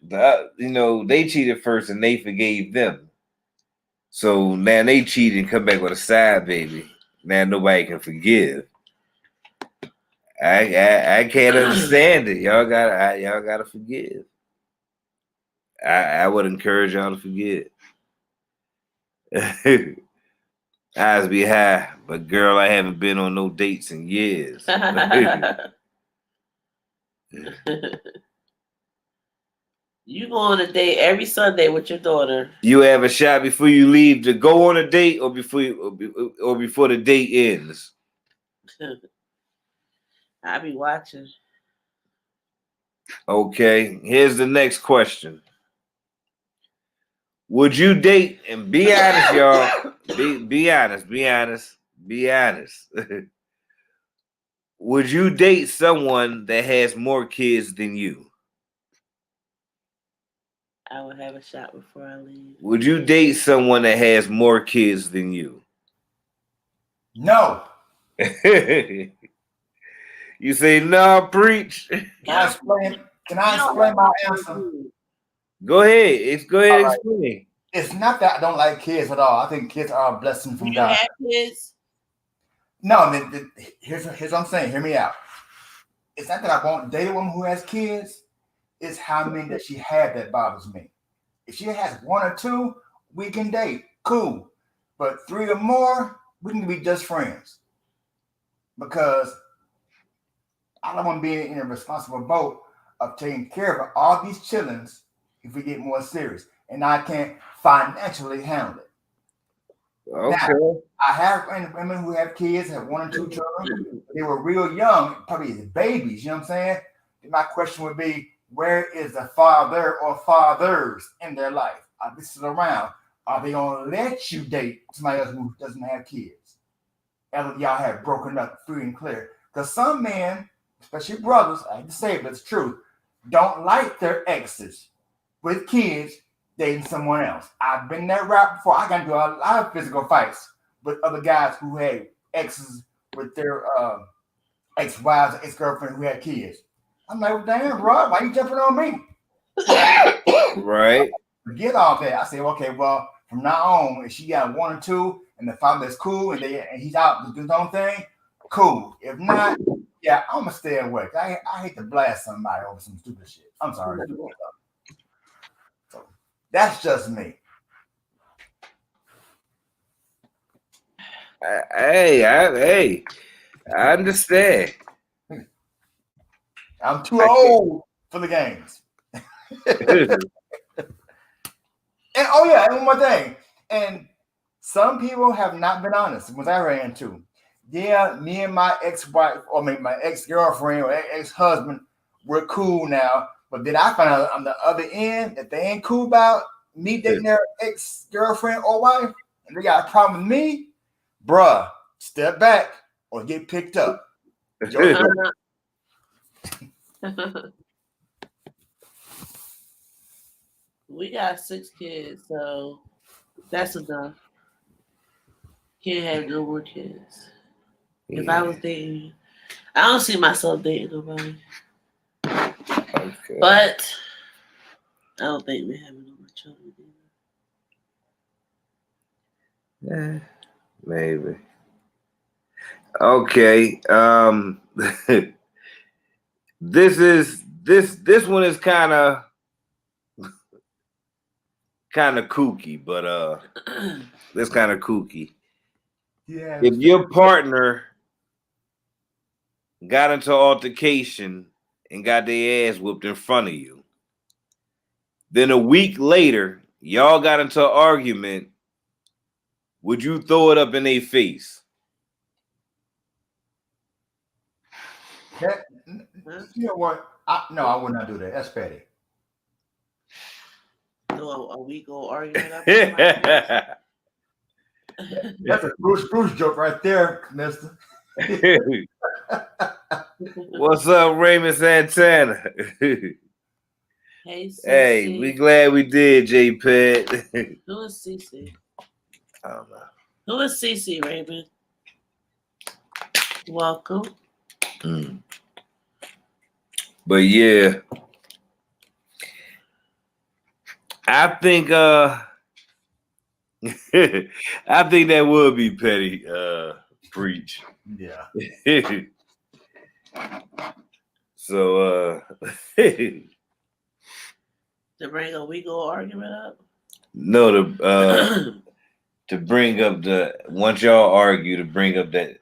They cheated first and they forgave them. So now they cheated and come back with a side baby. Now nobody can forgive. I can't understand it. Y'all gotta forgive. I would encourage y'all to forget. Eyes be high, but girl, I haven't been on no dates in years. You go on a date every Sunday with your daughter. You have a shot before you leave to go on a date, or before the date ends. I be watching. Okay, here's the next question. Would you date, and be honest, y'all, be honest. Would you date someone that has more kids than you? I would have a shot before I leave. Would you date someone that has more kids than you? No. You say no, preach. Can I explain my answer? Go ahead. Go ahead. All right. Explain. It's not that I don't like kids at all. I think kids are a blessing from You God. have kids? No, here's what I'm saying. Hear me out. It's not that I won't date a woman who has kids. It's how many that she had that bothers me. If she has one or two, we can date. Cool. But three or more, we can be just friends. Because I don't want to be in a responsible boat of taking care of all these childrens if we get more serious. And I can't financially handle it. Okay. Now, I have women who have kids, have one or two children. They were real young, probably babies, you know what I'm saying? My question would be, where is the father or fathers in their life? This is around. Are they going to let you date somebody else who doesn't have kids? After y'all have broken up free and clear. Because some men, especially brothers, I hate to say it, but it's true, don't like their exes with kids dating someone else. I've been that route before. I got into a lot of physical fights with other guys who had exes with their ex-wives or ex-girlfriend who had kids. I'm like, well, damn, bro, why you jumping on me? Right. Forget all that. I say, okay, well, from now on, if she got one or two and the father's cool and he's out to do his own thing, cool. If not, yeah, I'm gonna stay away. I hate to blast somebody over some stupid shit. I'm sorry. So that's just me. I understand. I'm too old for the games. And oh yeah, and one more thing. And some people have not been honest, which I ran into. Yeah, me and my ex-wife, or maybe my ex-girlfriend or ex-husband, we're cool now. But then I find out on the other end that they ain't cool about me dating their ex-girlfriend or wife, and they got a problem with me, bruh, step back or get picked up. We got 6 kids, so that's enough. Can't have no more kids. Yeah. If I was dating, I don't see myself dating nobody. Okay. But I don't think we're having no more children Yeah, either. maybe. Okay. This one is kind of kooky, but it's kind of kooky. Yeah. If your partner got into an altercation and got their ass whooped in front of you, then a week later y'all got into an argument, would you throw it up in their face? You know what? No, I would not do that. That's petty. So a week old argument up. That's a Bruce joke right there, mister. What's up, Raymond Santana? Hey, Hey, we glad we did, J-Pet. Who is Cece? I don't know. Who is Cece, Raymond? Welcome. But yeah, I think I think that would be petty, preach. Yeah. So To bring a week old argument up? No, to bring up once y'all argue, to bring up that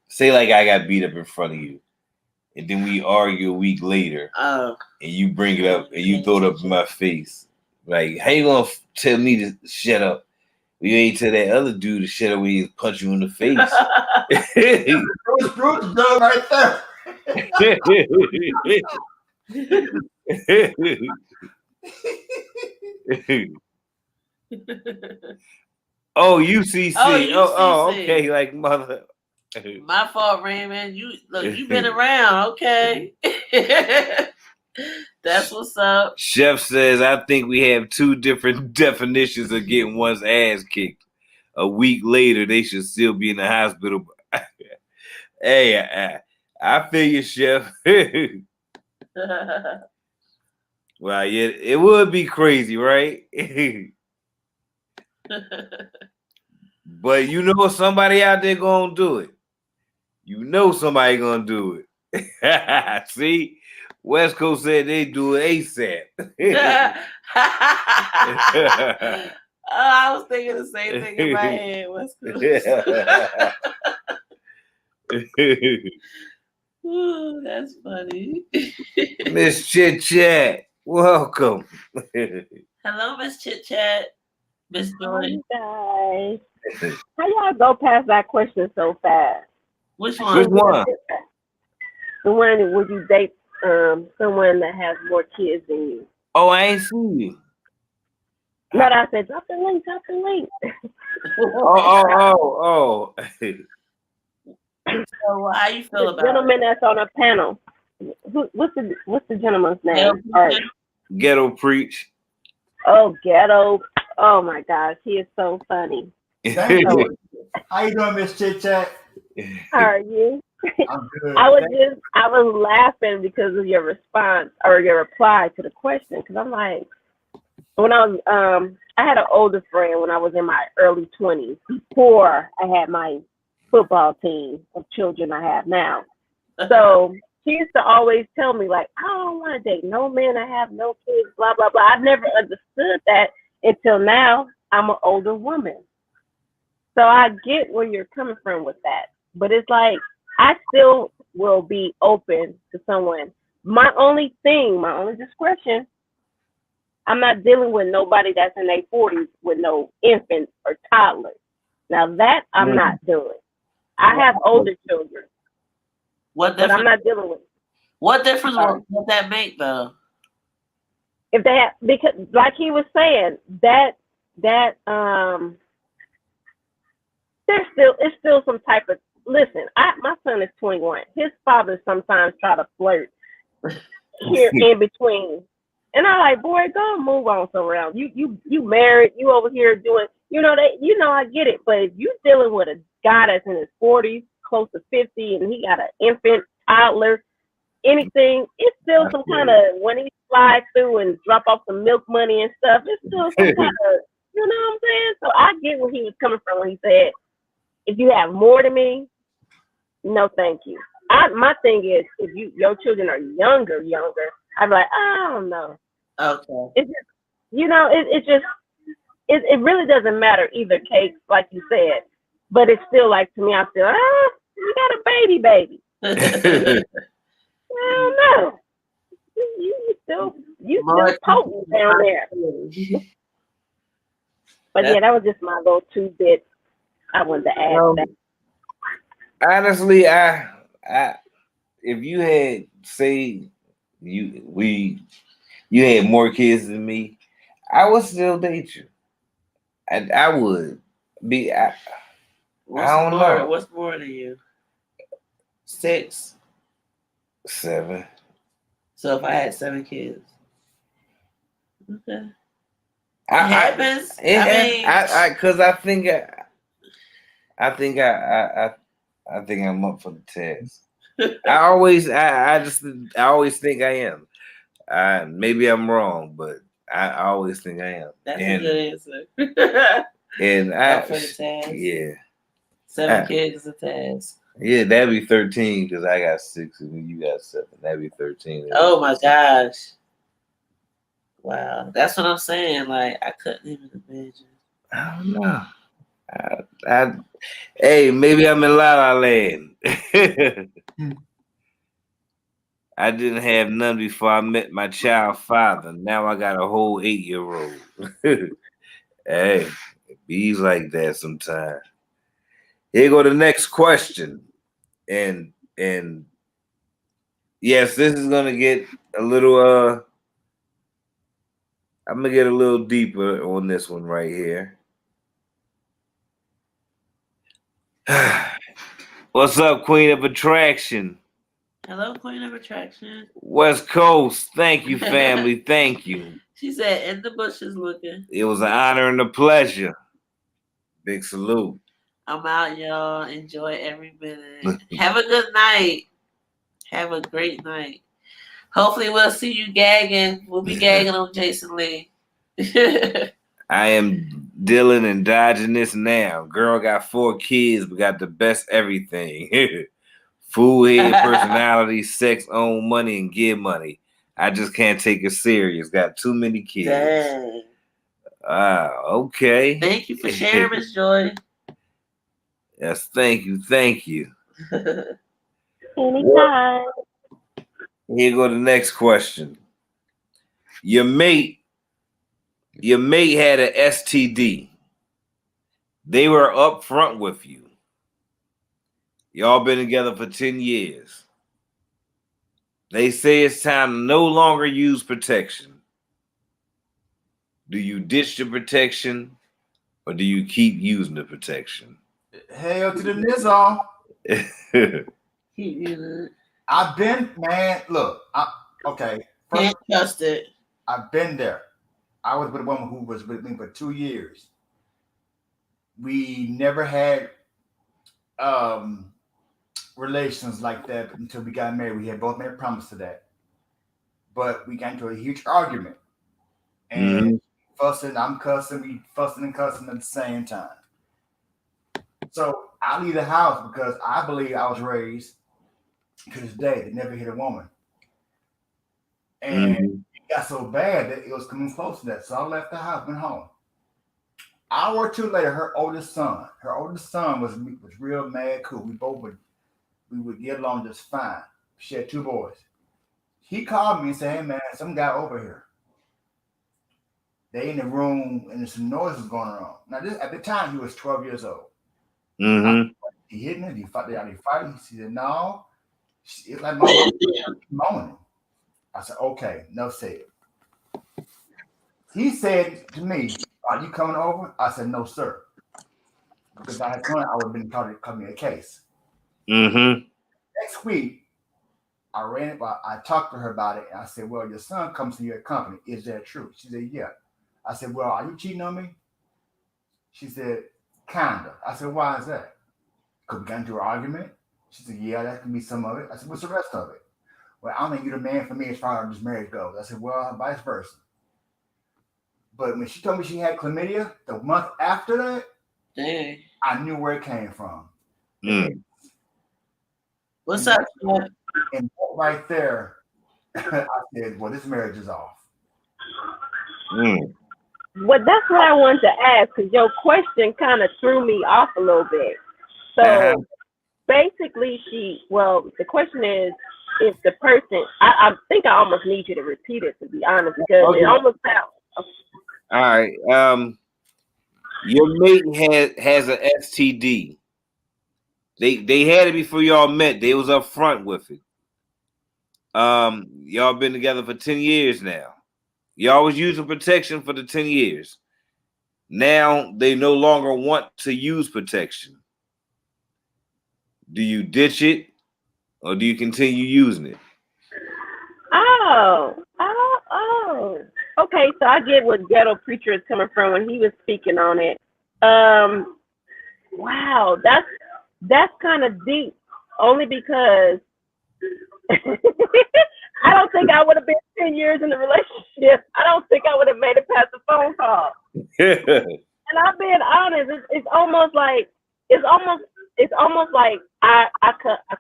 say like I got beat up in front of you and then we argue a week later, Oh, and you bring it up and you throw it up in my face. Like, how you gonna tell me to shut up? You ain't tell that other dude to shut up when he punch you in the face. Bruce done right there. Oh, UCC. Oh, UCC. okay. Like mother. My fault, Raymond. You've been around, okay? That's what's up. Chef says, I think we have two different definitions of getting one's ass kicked. A week later, they should still be in the hospital. Hey, I feel you, Chef. Well, yeah, it would be crazy, right? But you know somebody out there gonna do it. You know somebody gonna do it. See? West Coast said they do it ASAP. I was thinking the same thing in my head. West Coast. Ooh, that's funny. Miss Chit Chat, welcome. Hello, Miss Chit Chat. Miss Joy. Hi, guys. How y'all go past that question so fast? Which one? Which one? The one, would you date someone that has more kids than you? Oh, I ain't seen you. No, I said drop the link. Oh. So how you feel The about gentleman that's on a panel. What's the gentleman's name? it? Ghetto Preach. Oh, Ghetto. Oh my gosh, he is so funny. How you doing, Miss Chit Chat? How are you? I'm good. I was laughing because of your response or your reply to the question. Because I'm like, when I was I had an older friend when I was in my early 20s before I had my football team of children I have now. So she used to always tell me like, I don't want to date no man. I have no kids. Blah blah blah. I never understood that until now. I'm an older woman, so I get where you're coming from with that. But it's like I still will be open to someone. My only discretion, I'm not dealing with nobody that's in their 40s with no infants or toddlers. Now that I'm not doing. I have older children, What but I'm difference? not dealing with. What difference would that make though? If they have, because like he was saying, that it's still some type of listen. My son is 21. His father sometimes try to flirt here in between. And I like, boy, go and move on somewhere else. You married, you over here doing, I get it. But if you dealing with a guy that's in his 40s, close to 50, and he got an infant, toddler, anything, it's still some kind of, when he flies through and drop off some milk money and stuff, it's still some kind of, you know what I'm saying? So I get where he was coming from when he said, if you have more than me, no thank you. My thing is, if your children are younger, I'm like, I don't know. Okay. It's just, it really doesn't matter either case, like you said. But it's still like, to me, I feel, you got a baby. I don't know. You still potent down there. But yeah, that was just my little 2 bits I wanted to add. Honestly, if you had you had more kids than me, I would still date you. I would be. I don't know. What's more than you? 6. 7. So if I had 7 kids, okay. It happens. Because I think I'm up for the test. I always think I am. Maybe I'm wrong, but I always think I am. That's a good answer. And up for the task. Yeah. 7 kids is a task. Yeah, that'd be 13 because I got 6 and you got 7. That'd be 13. Oh my gosh. Wow. That's what I'm saying. Like, I couldn't even imagine. I don't know. Hey, maybe I'm in La La Land. I didn't have none before I met my child father. Now I got a whole 8-year-old. Hey, it bees like that sometimes. Here go the next question. And yes, this is gonna get a little I'm gonna get a little deeper on this one right here. What's up, Queen of Attraction? Hello, Queen of Attraction. West Coast. Thank you, family. Thank you. She said, in the bushes looking. It was an honor and a pleasure. Big salute. I'm out, y'all. Enjoy every minute. Have a good night. Have a great night. Hopefully we'll see you gagging. We'll be gagging on Jason Lee. I am dealing and dodging this now. Girl got 4 kids, but got the best everything. Food, head, personality, sex, own money, and give money. I just can't take it serious. Got too many kids. Dang. Okay. Thank you for sharing, Miss Joy. Yes, thank you. Thank you. Anytime. Here go the next question. Your mate had an STD. They were up front with you. Y'all been together for 10 years. They say it's time to no longer use protection. Do you ditch the protection or do you keep using the protection? Hell to the nizzle. Keep using it. I've been, man, look, okay. First, Can't trust it. I've been there. I was with a woman who was with me for 2 years. We never had relations like that until we got married. We had both made a promise to that. But we got into a huge argument. And fussing, I'm cussing, we fussing and cussing at the same time. So I leave the house because I believe I was raised to this day to never hit a woman. And it got so bad that it was coming close to that. So I left the house, went home. Hour or two later, her oldest son was real mad cool. We would get along just fine. She had 2 boys. He called me and said, "Hey man, some guy over here. They in the room and there's some noises going on." Now this at the time he was 12 years old. He hitting it, he fighting. He said, "No, it's like my moaning." I said, "Okay, no said." He said to me, "Are you coming over?" I said, "No, sir." Because I had come, I would have been caught me a case. Next week, I talked to her about it, and I said, "Well, your son comes to your company. Is that true?" She said, "Yeah." I said, "Well, are you cheating on me?" She said, "Kinda." I said, "Why is that?" Because we got into an argument. She said, "Yeah, that can be some of it." I said, "What's the rest of it?" "Well, I don't think you're the man for me as far as this marriage goes." I said, "Well, vice versa." But when she told me she had chlamydia the month after that, Dang. I knew where it came from. What's up? And right there, I said, "Well, this marriage is off." Well, that's what I wanted to ask because your question kind of threw me off a little bit. So basically, the question is, if the person, I think I almost need you to repeat it to be honest, because it almost sounds. All right. Your mate has an STD. They had it before y'all met. They was up front with it. Y'all been together for 10 years now. Y'all was using protection for the 10 years. Now they no longer want to use protection. Do you ditch it or do you continue using it? Oh. Okay, so I get what Ghetto Preacher is coming from when he was speaking on it. Wow, that's kind of deep. Only because I don't think I would have been 10 years in the relationship. I don't think I would have made it past the phone call. And I'm being honest. It's almost like I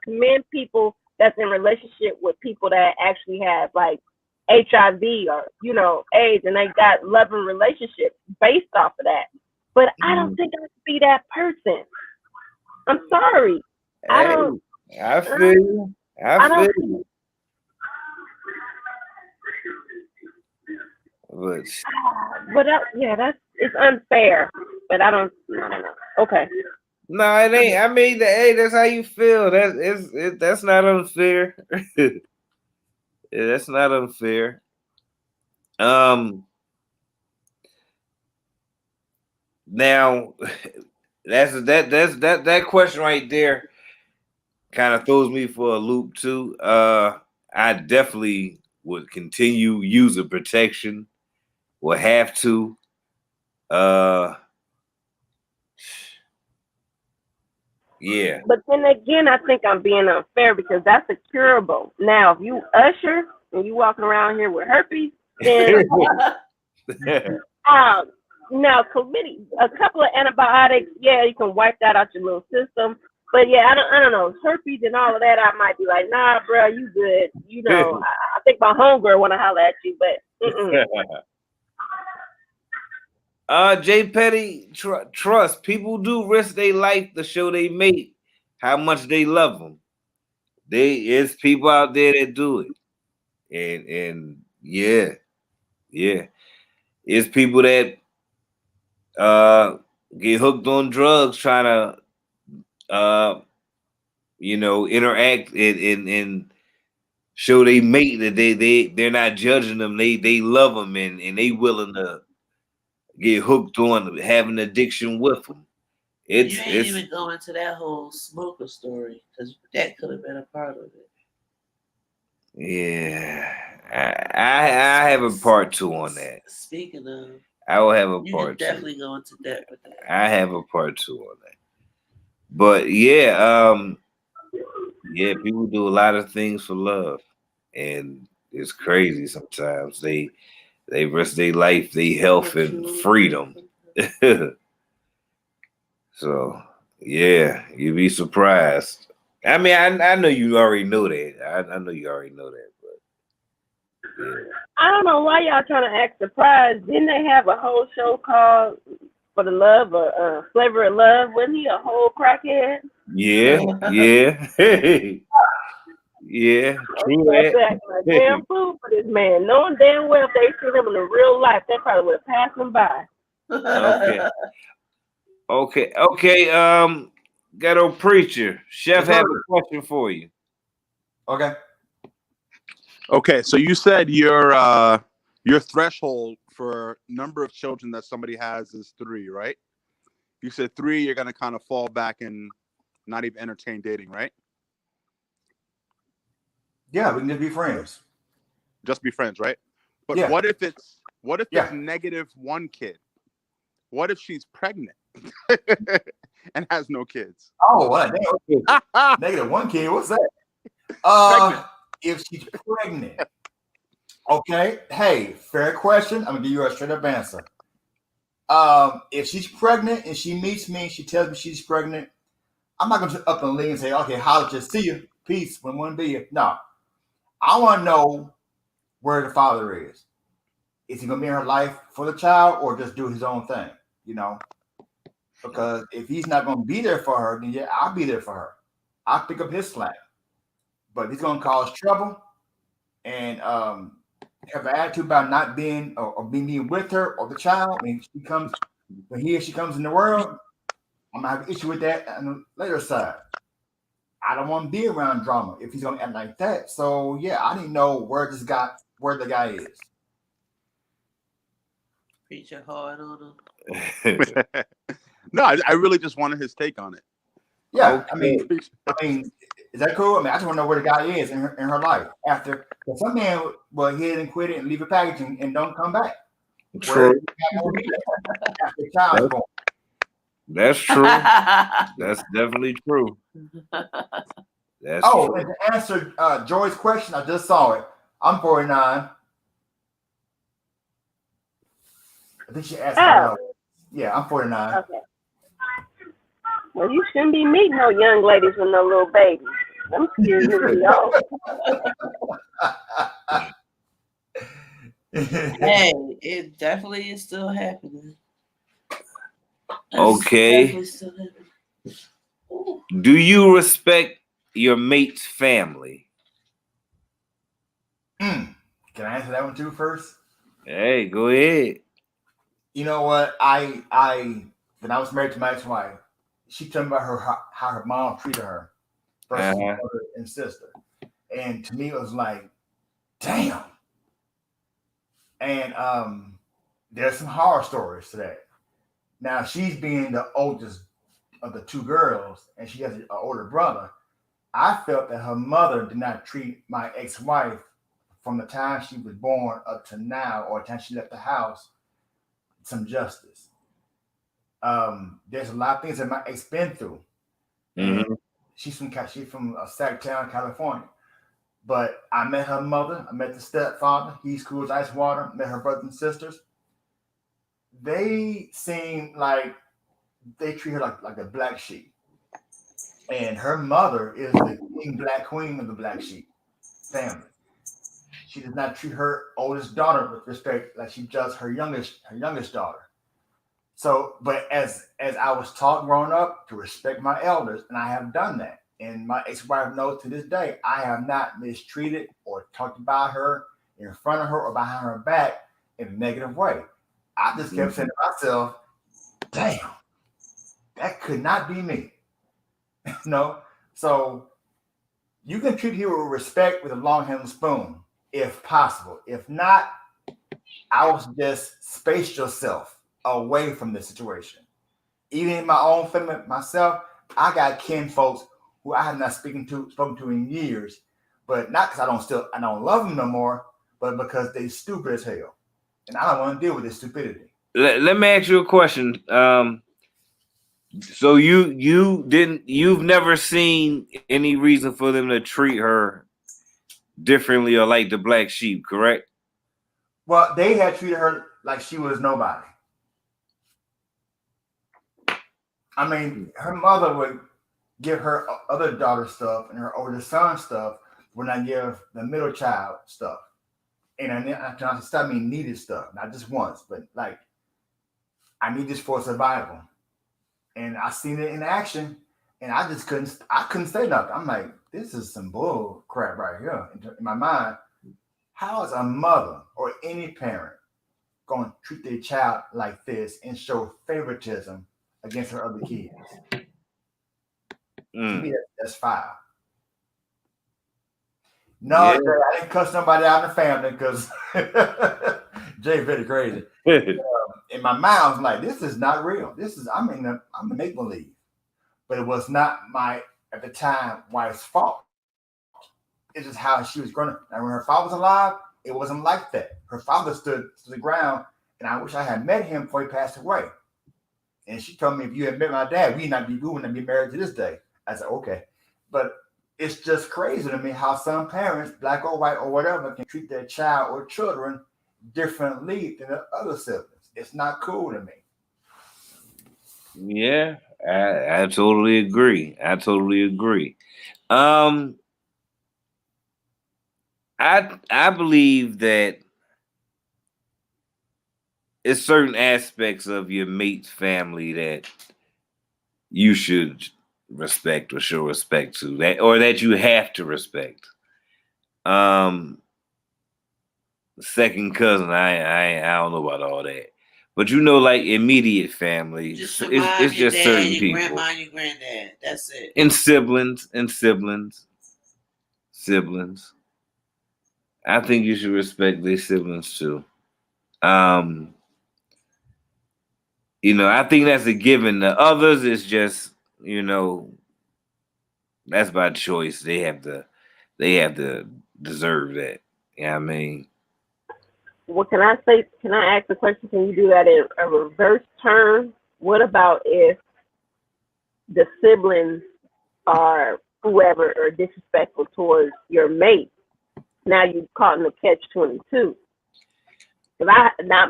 commend people that's in relationship with people that actually have like HIV or AIDS, and they got loving relationships based off of that. But I don't think I would be that person. I'm sorry. I feel you. But But it's unfair. But I don't know. Okay. no, it ain't. I mean, hey, that's how you feel. That's not unfair. Yeah, that's not unfair. Now that question right there kind of throws me for a loop too. I definitely would continue using protection. Will have to. Yeah. But then again, I think I'm being unfair because that's a curable. Now, if you usher and you walking around here with herpes, then now committing a couple of antibiotics, yeah, you can wipe that out your little system. But yeah, I don't know, herpes and all of that. I might be like, nah, bro, you good. You know, I think my homegirl want to holler at you, but. Jay Petty, trust people do risk their life to show they mate how much they love them. It's people out there that do it, and yeah, it's people that get hooked on drugs trying to interact and show they mate that they're not judging them. They love them and they willing to get hooked on having addiction with them. You ain't even go into that whole smoker story because that could have been a part of it. Yeah, I have a part 2 on that. Speaking of, I will have a you part 2. You definitely go into that with that. I have a part 2 on that. But yeah, people do a lot of things for love, and it's crazy sometimes. They risk their life, their health, and freedom. So yeah, you'd be surprised. I mean, I know you already know that. I know you already know that, but yeah. I don't know why y'all trying to act surprised. Didn't they have a whole show called For the Love or Flavor of Love? Wasn't he a whole crackhead? Yeah. Yeah, true that. Like damn fool for this man. Knowing damn well if they see him in the real life, they probably would have passed him by. Okay. Ghetto Preacher. Chef have a question for you. Okay, so you said your threshold for number of children that somebody has is 3, right? You said 3, you're gonna kind of fall back and not even entertain dating, right? Yeah, we can just be friends. Just be friends, right? But what if it's -1 kid? What if she's pregnant and has no kids? Oh, what? -1 kid. What's that? If she's pregnant. Okay. Hey, fair question. I'm gonna give you a straight up answer. If she's pregnant and she meets me and she tells me she's pregnant, I'm not gonna up and leave and say, okay, holla, just see you. Peace. When one be here. No. I want to know where the father is. Is he gonna be in her life for the child or just do his own thing? You know? Because if he's not gonna be there for her, then yeah, I'll be there for her. I'll pick up his slack. But he's gonna cause trouble and have an attitude about not being or being with her or the child. When he or she comes in the world, I'm gonna have an issue with that on the later side. I don't want to be around drama if he's gonna act like that. So yeah, I didn't know where the guy is. Preacher hard on him. No, I really just wanted his take on it. Yeah, okay. I mean, is that cool? I mean, I just want to know where the guy is in her life after. Because some man will hit and quit it and leave a package and don't come back. True. That's true. That's definitely true. That's true. And to answer Joy's question, I just saw it. I'm 49. I think she asked. Yeah, I'm 49. Okay. Well, you shouldn't be meeting no young ladies with no little babies. I'm scared of y'all. Hey, it definitely is still happening. Okay. Still happening. Do you respect your mate's family? Can I answer that one too first? Hey, go ahead. You know what? When I was married to my ex-wife, she told me about how her mom treated her versus her Uh-huh. mother and sister, and to me it was like, damn. And there's some horror stories to that. Now she's being the oldest of the two girls, and she has an older brother. I felt that her mother did not treat my ex-wife from the time she was born up to now, or the time she left the house, some justice. There's a lot of things that my ex been through, and Mm-hmm. she's from Sacktown, California. But I met her mother, I met the stepfather. He's cool as ice water. Met her brothers and sisters. They seem like they treat her like a black sheep, and her mother is the black queen of the black sheep family. She does not treat her oldest daughter with respect like she does her youngest daughter. So, but as I was taught growing up to respect my elders, and I have done that. And my ex-wife knows to this day, I have not mistreated or talked about her in front of her or behind her back in a negative way. I just kept saying to myself, damn, that could not be me. No. So you can treat people with respect with a long handled spoon, if possible. If not, I was just space yourself away from the situation. Even in my own family, myself, I got kin folks who I have not spoken to in years, but not because I don't love them no more, but because they stupid as hell, and I don't want to deal with this stupidity. Let me ask you a question. So you've never seen any reason for them to treat her differently or like the black sheep, correct? Well, they had treated her like she was nobody. I mean, her mother would give her other daughter stuff and her older son stuff when I give the middle child stuff. And I stop me needed stuff, not just once, but like I need this for survival. And I seen it in action, and I couldn't say nothing. I'm like, this is some bull crap right here in my mind. How is a mother or any parent going to treat their child like this and show favoritism against her other kids? To me, Mm. that's foul. No, Yeah. Jay, I didn't cuss nobody out in the family because Jay very crazy. In my mind, I was like, this is not real. I'm in make believe. But it was not my at the time wife's fault. It's just how she was growing up. And when her father was alive, it wasn't like that. Her father stood the ground, and I wish I had met him before he passed away. And she told me, if you had met my dad, we wouldn't be married to this day. I said, okay. But it's just crazy to me how some parents, black or white or whatever, can treat their child or children differently than the other siblings. It's not cool to me. Yeah, I totally agree. I totally agree. Um, I believe that it's certain aspects of your mate's family that you should respect or show respect to that, or that you have to respect. Um, Second cousin, I don't know about all that, but like immediate family, Just it's your just dad, certain your people grandma, and your granddad. That's it. and siblings. I think you should respect their siblings too. Um, I think that's a given. The others is just, you know, that's by choice. They have to deserve that. Yeah, I mean, What can I say? Can I ask the question? Can you do that in a reverse term? What about if the siblings are whoever are disrespectful towards your mate? Now you caught in the catch-22. Because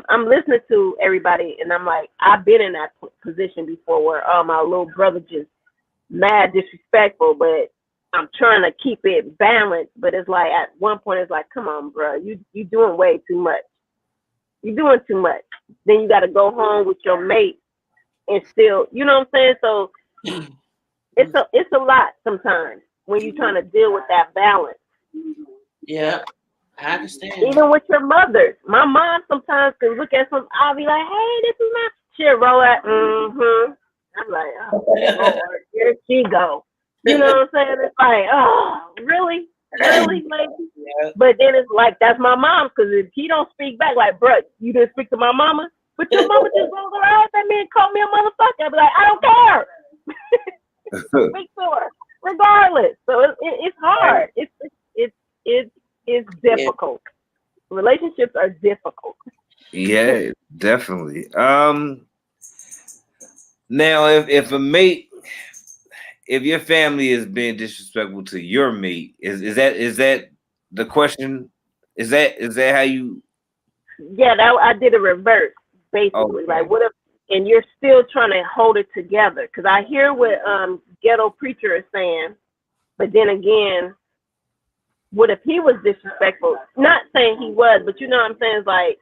I'm listening to everybody, and I'm like, I've been in that position before where my little brother just mad disrespectful, but I'm trying to keep it balanced. But it's like at one point, it's like, come on, bro, you doing way too much. You're doing too much. Then you got to go home with your mate and still, you know what I'm saying? So it's a lot sometimes when you're trying to deal with that balance. Yeah. I understand. Even with your mothers. My mom sometimes can look at some, I'll be like, hey, this is my she'll roll at, I'm like, oh, Lord, here she go. You know what I'm saying? It's like, oh, really? Really, lady? Yeah. But then it's like, that's my mom, because if he don't speak back, like, bruh, you didn't speak to my mama? But your mama just rolled her eyes at me and called me a motherfucker. I'll be like, I don't care. Speak to her, regardless. So it's hard. It's difficult. Relationships are difficult. Yeah, definitely. Now if a mate, if your family is being disrespectful to your mate, is that the question? Is that how you? Yeah, I did a reverse basically. Okay. Like, what if, and you're still trying to hold it together? Because I hear what ghetto preacher is saying, but then again, what if he was disrespectful? Not saying he was, but you know what I'm saying? It's like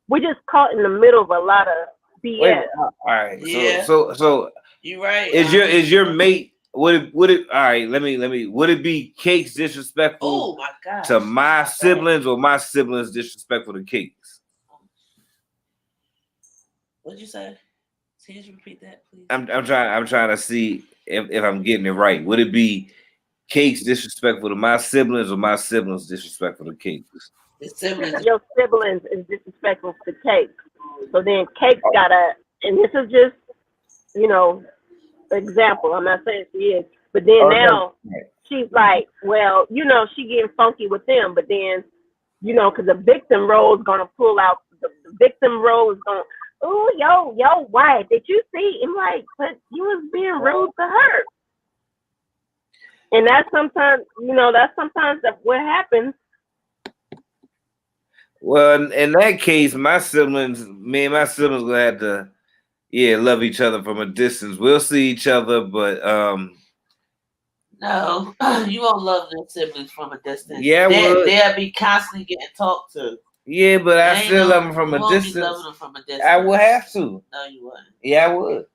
we're just caught in the middle of a lot of BS. Wait, all right. Yeah. So You right. is your mate? Would it? All right. Let me. Would it be Cake's disrespectful Oh my gosh. to my siblings, or my siblings disrespectful to Cake's? What'd you say? Can you repeat that, please? I'm trying to see if I'm getting it right. Would it be Cake's disrespectful to my siblings, or my siblings disrespectful to Cake's? It's siblings. Your siblings is disrespectful to Cake. So then Cake's gotta, and this is just, example. I'm not saying she is, but then now she's like, well, she getting funky with them, but then, because the victim role is gonna pull out. The victim role is gonna, oh, yo, wife, did you see? I'm like, but you was being rude to her. And that's sometimes, that's what happens. Well, in that case, me and my siblings gonna have to, love each other from a distance. We'll see each other, but no, you won't love their siblings from a distance. Yeah, they'll be constantly getting talked to. Yeah, but I still love them from a distance. Loving them from a distance. I would have to. No, you wouldn't. Yeah, I would.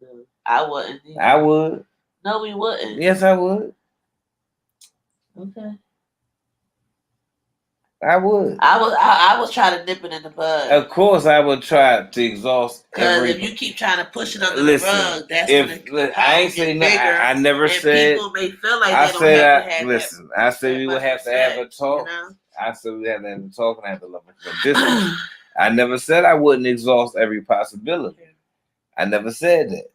No, I wouldn't. Either. I would. No, we wouldn't. Yes, I would. Okay. I would. I would try to nip it in the bud. Of course, I would try to exhaust. Because if you keep trying to push it under the rug, that's when I ain't saying no. I never said. People may feel like I they don't said have to have listen. I said we would have to have a talk. I said we have to have a talk and I have to love it from a distance. I never said I wouldn't exhaust every possibility. I never said that.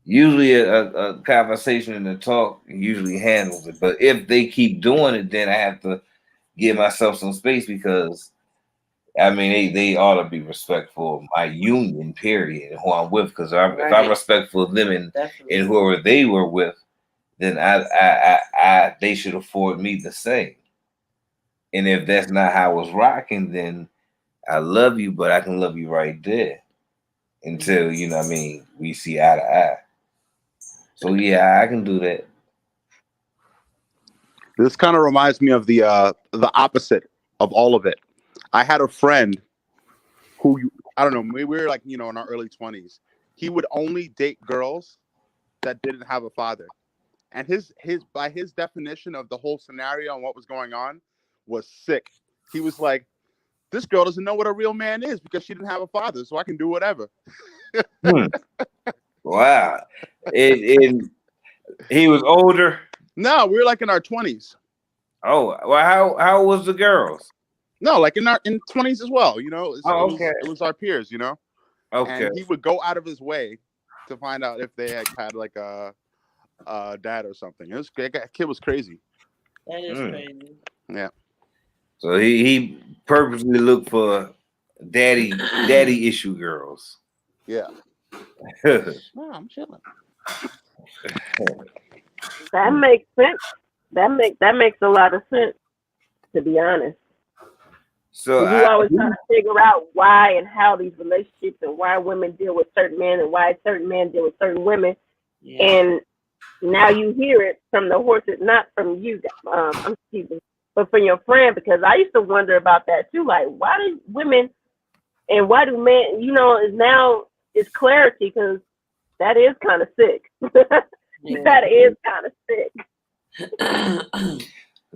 Usually a conversation and a talk usually handles it. But if they keep doing it, then I have to give myself some space because, they ought to be respectful of my union, period, and who I'm with. Because if I'm respectful of them and whoever they were with, then they should afford me the same. And if that's not how it's rocking, then I love you, but I can love you right there until, we see eye to eye. So yeah, I can do that. This kind of reminds me of the opposite of all of it. I had a friend who, I don't know, we were like, in our early 20s. He would only date girls that didn't have a father. And his by his definition of the whole scenario and what was going on was sick. He was like, this girl doesn't know what a real man is because she didn't have a father, so I can do whatever. Wow. And he was older? No, we were like in our 20s. Oh, well, how was the girls? No, like in 20s as well, okay. It was our peers, Okay. And he would go out of his way to find out if they had like a dad or something. That kid was crazy. That is crazy. Yeah. So he purposely looked for daddy issue girls. Yeah. No, I'm chilling. That makes sense. That makes a lot of sense, to be honest. So you always trying to figure out why and how these relationships and why women deal with certain men and why certain men deal with certain women. Yeah. And now you hear it from the horses, not from you, but from your friend, because I used to wonder about that too. Like, why do women and why do men, now it's clarity because that is kind of sick. That is kind of sick.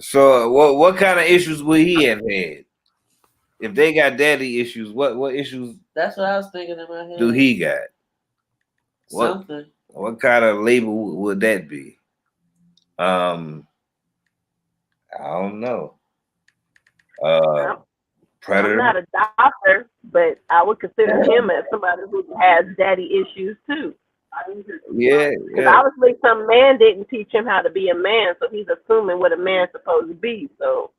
So what kind of issues would he have had? If they got daddy issues, what issues That's what I was thinking in my head. do he got? Something. What kind of label would that be? I don't know. I'm Predator. not a doctor, but I would consider him as somebody who has daddy issues too. Yeah, Because obviously some man didn't teach him how to be a man, so he's assuming what a man's supposed to be. So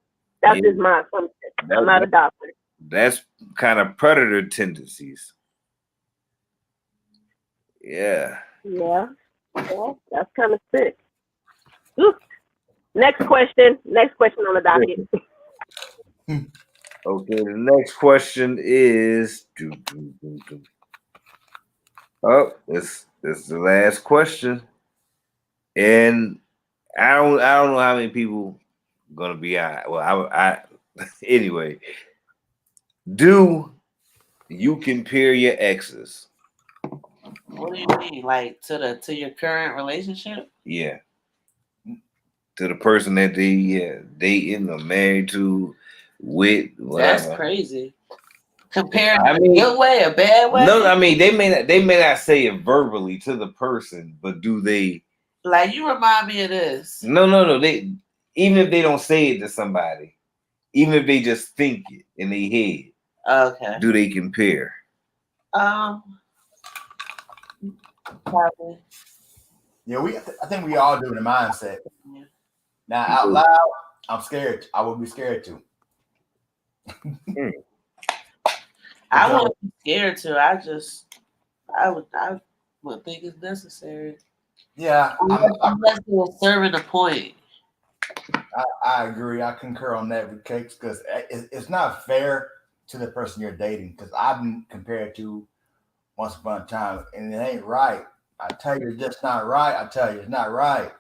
that's just my assumption. I'm not a doctor. That's kind of predator tendencies. Yeah. Yeah. Well, that's kind of sick. Ooh. Next question. Next question on the docket. Okay, the next question is oh, this is the last question. And I don't know how many people gonna be on. Well, I anyway. Do you compare your exes? What do you mean? Like to your current relationship? Yeah. To the person that they dating or married to, with whatever. That's crazy. Comparing I mean, a good way, a bad way? No, I mean they may not say it verbally to the person, but do they? Like you remind me of this. No. They even if they don't say it to somebody, even if they just think it in their head, Okay. do they compare? Probably. Yeah, I think we all do the mindset. Yeah. Now, out loud, I'm scared. I would be scared to. I wouldn't be scared to. I would think it's necessary. Yeah, Unless you're serving a point. I agree. I concur on that with Cakes because it's not fair to the person you're dating. Because I've been compared to once upon a time, and it ain't right. I tell you, it's just not right. I tell you, it's not right.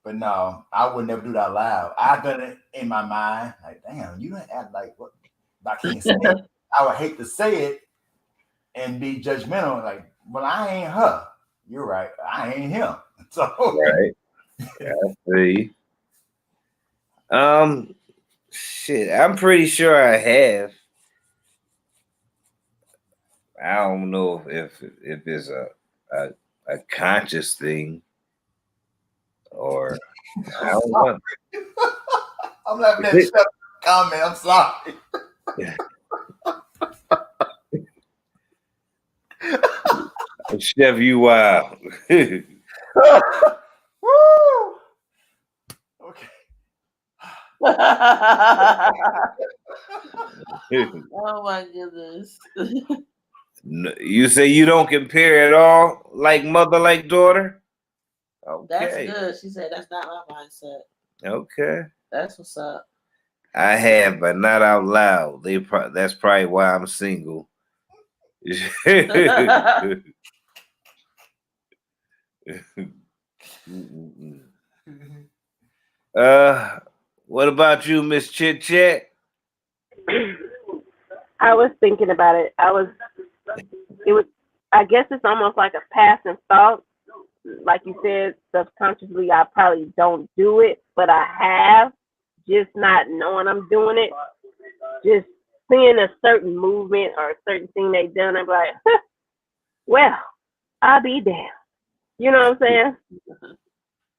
But no, I would never do that loud. I've done it in my mind. Like, damn, you don't act like what? I can't say it. I would hate to say it and be judgmental. Like, well, I ain't her. You're right. I ain't him. So right. I see. Shit. I'm pretty sure I have. I don't know if it's a conscious thing or I don't know. I'm laughing at Chef's comment. I'm sorry. Chef, you wild. Woo! Okay. Oh my goodness. You say you don't compare at all, like mother, like daughter? Okay. That's good. She said that's not my mindset. Okay. That's what's up. I have, but not out loud. That's probably why I'm single. What about you, Miss Chit Chat? I was thinking about it. I guess it's almost like a passing thought. Like you said, subconsciously, I probably don't do it, but I have, just not knowing I'm doing it. Just seeing a certain movement or a certain thing they done, I'm like, well, I'll be damned. You know what I'm saying?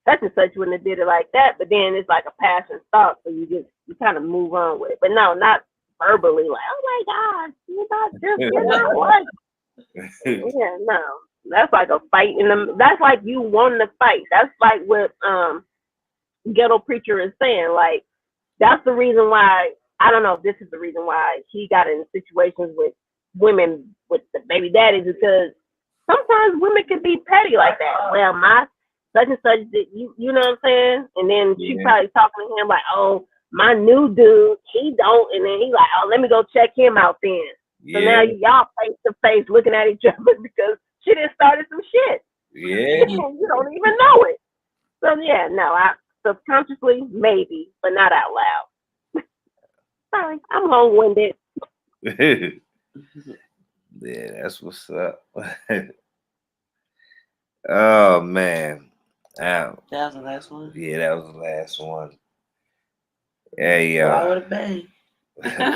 Such and such wouldn't have did it like that, but then it's like a passing thought, so you kind of move on with it. But no, not verbally, like, oh my God, you're not what? Yeah, no. That's like a fight that's like you won the fight. That's like what Ghetto Preacher is saying. Like, that's the reason why, I don't know if this is the reason why he got in situations with women with the baby daddies, because sometimes women can be petty like that. Well, my such and such, you know what I'm saying? And then she probably talking to him like, oh, my new dude, he don't. And then he like, oh, let me go check him out then. So now y'all face to face looking at each other because she done started some shit. Yeah. You don't even know it. So yeah, no, I subconsciously maybe, but not out loud. Sorry, I'm long-winded. Yeah, that's what's up. Oh man. That was the last one. Yeah, that was the last one. Hey, Go out with a bang.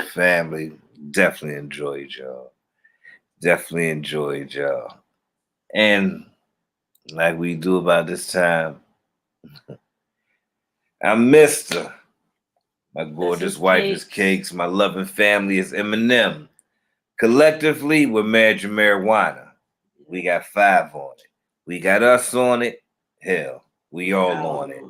family, definitely enjoyed y'all. Definitely enjoyed y'all. And like we do about this time, I'm Mr. My gorgeous is wife is Cakes. Cakes. My loving family is Eminem. Collectively, we're Marriage and Marijuana. We got 5 on it. We got us on it. Hell, we all on it.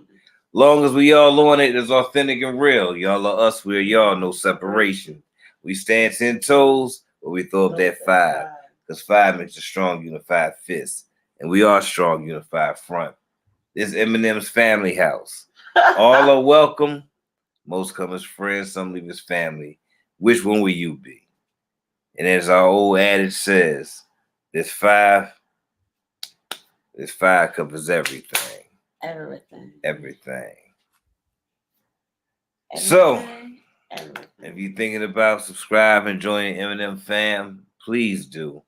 Long as we all on it, it's authentic and real. Y'all are us, we're y'all, no separation. We stand 10 toes, but we throw up that 5. Because 5 makes a strong, unified fist. And we are strong, unified front. This is Eminem's family house. All are welcome. Most come as friends, some leave as family. Which one will you be? And as our old adage says, this 5 covers everything. Everything. Everything. So, Everything. if you're thinking about subscribing, joining Eminem fam, please do.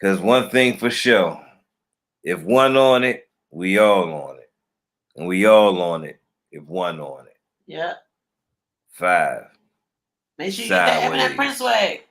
Because one thing for sure, if one on it, we all on it. And we all on it if one on it. Yep. 5. Make sure you get that Eminem Prince swag.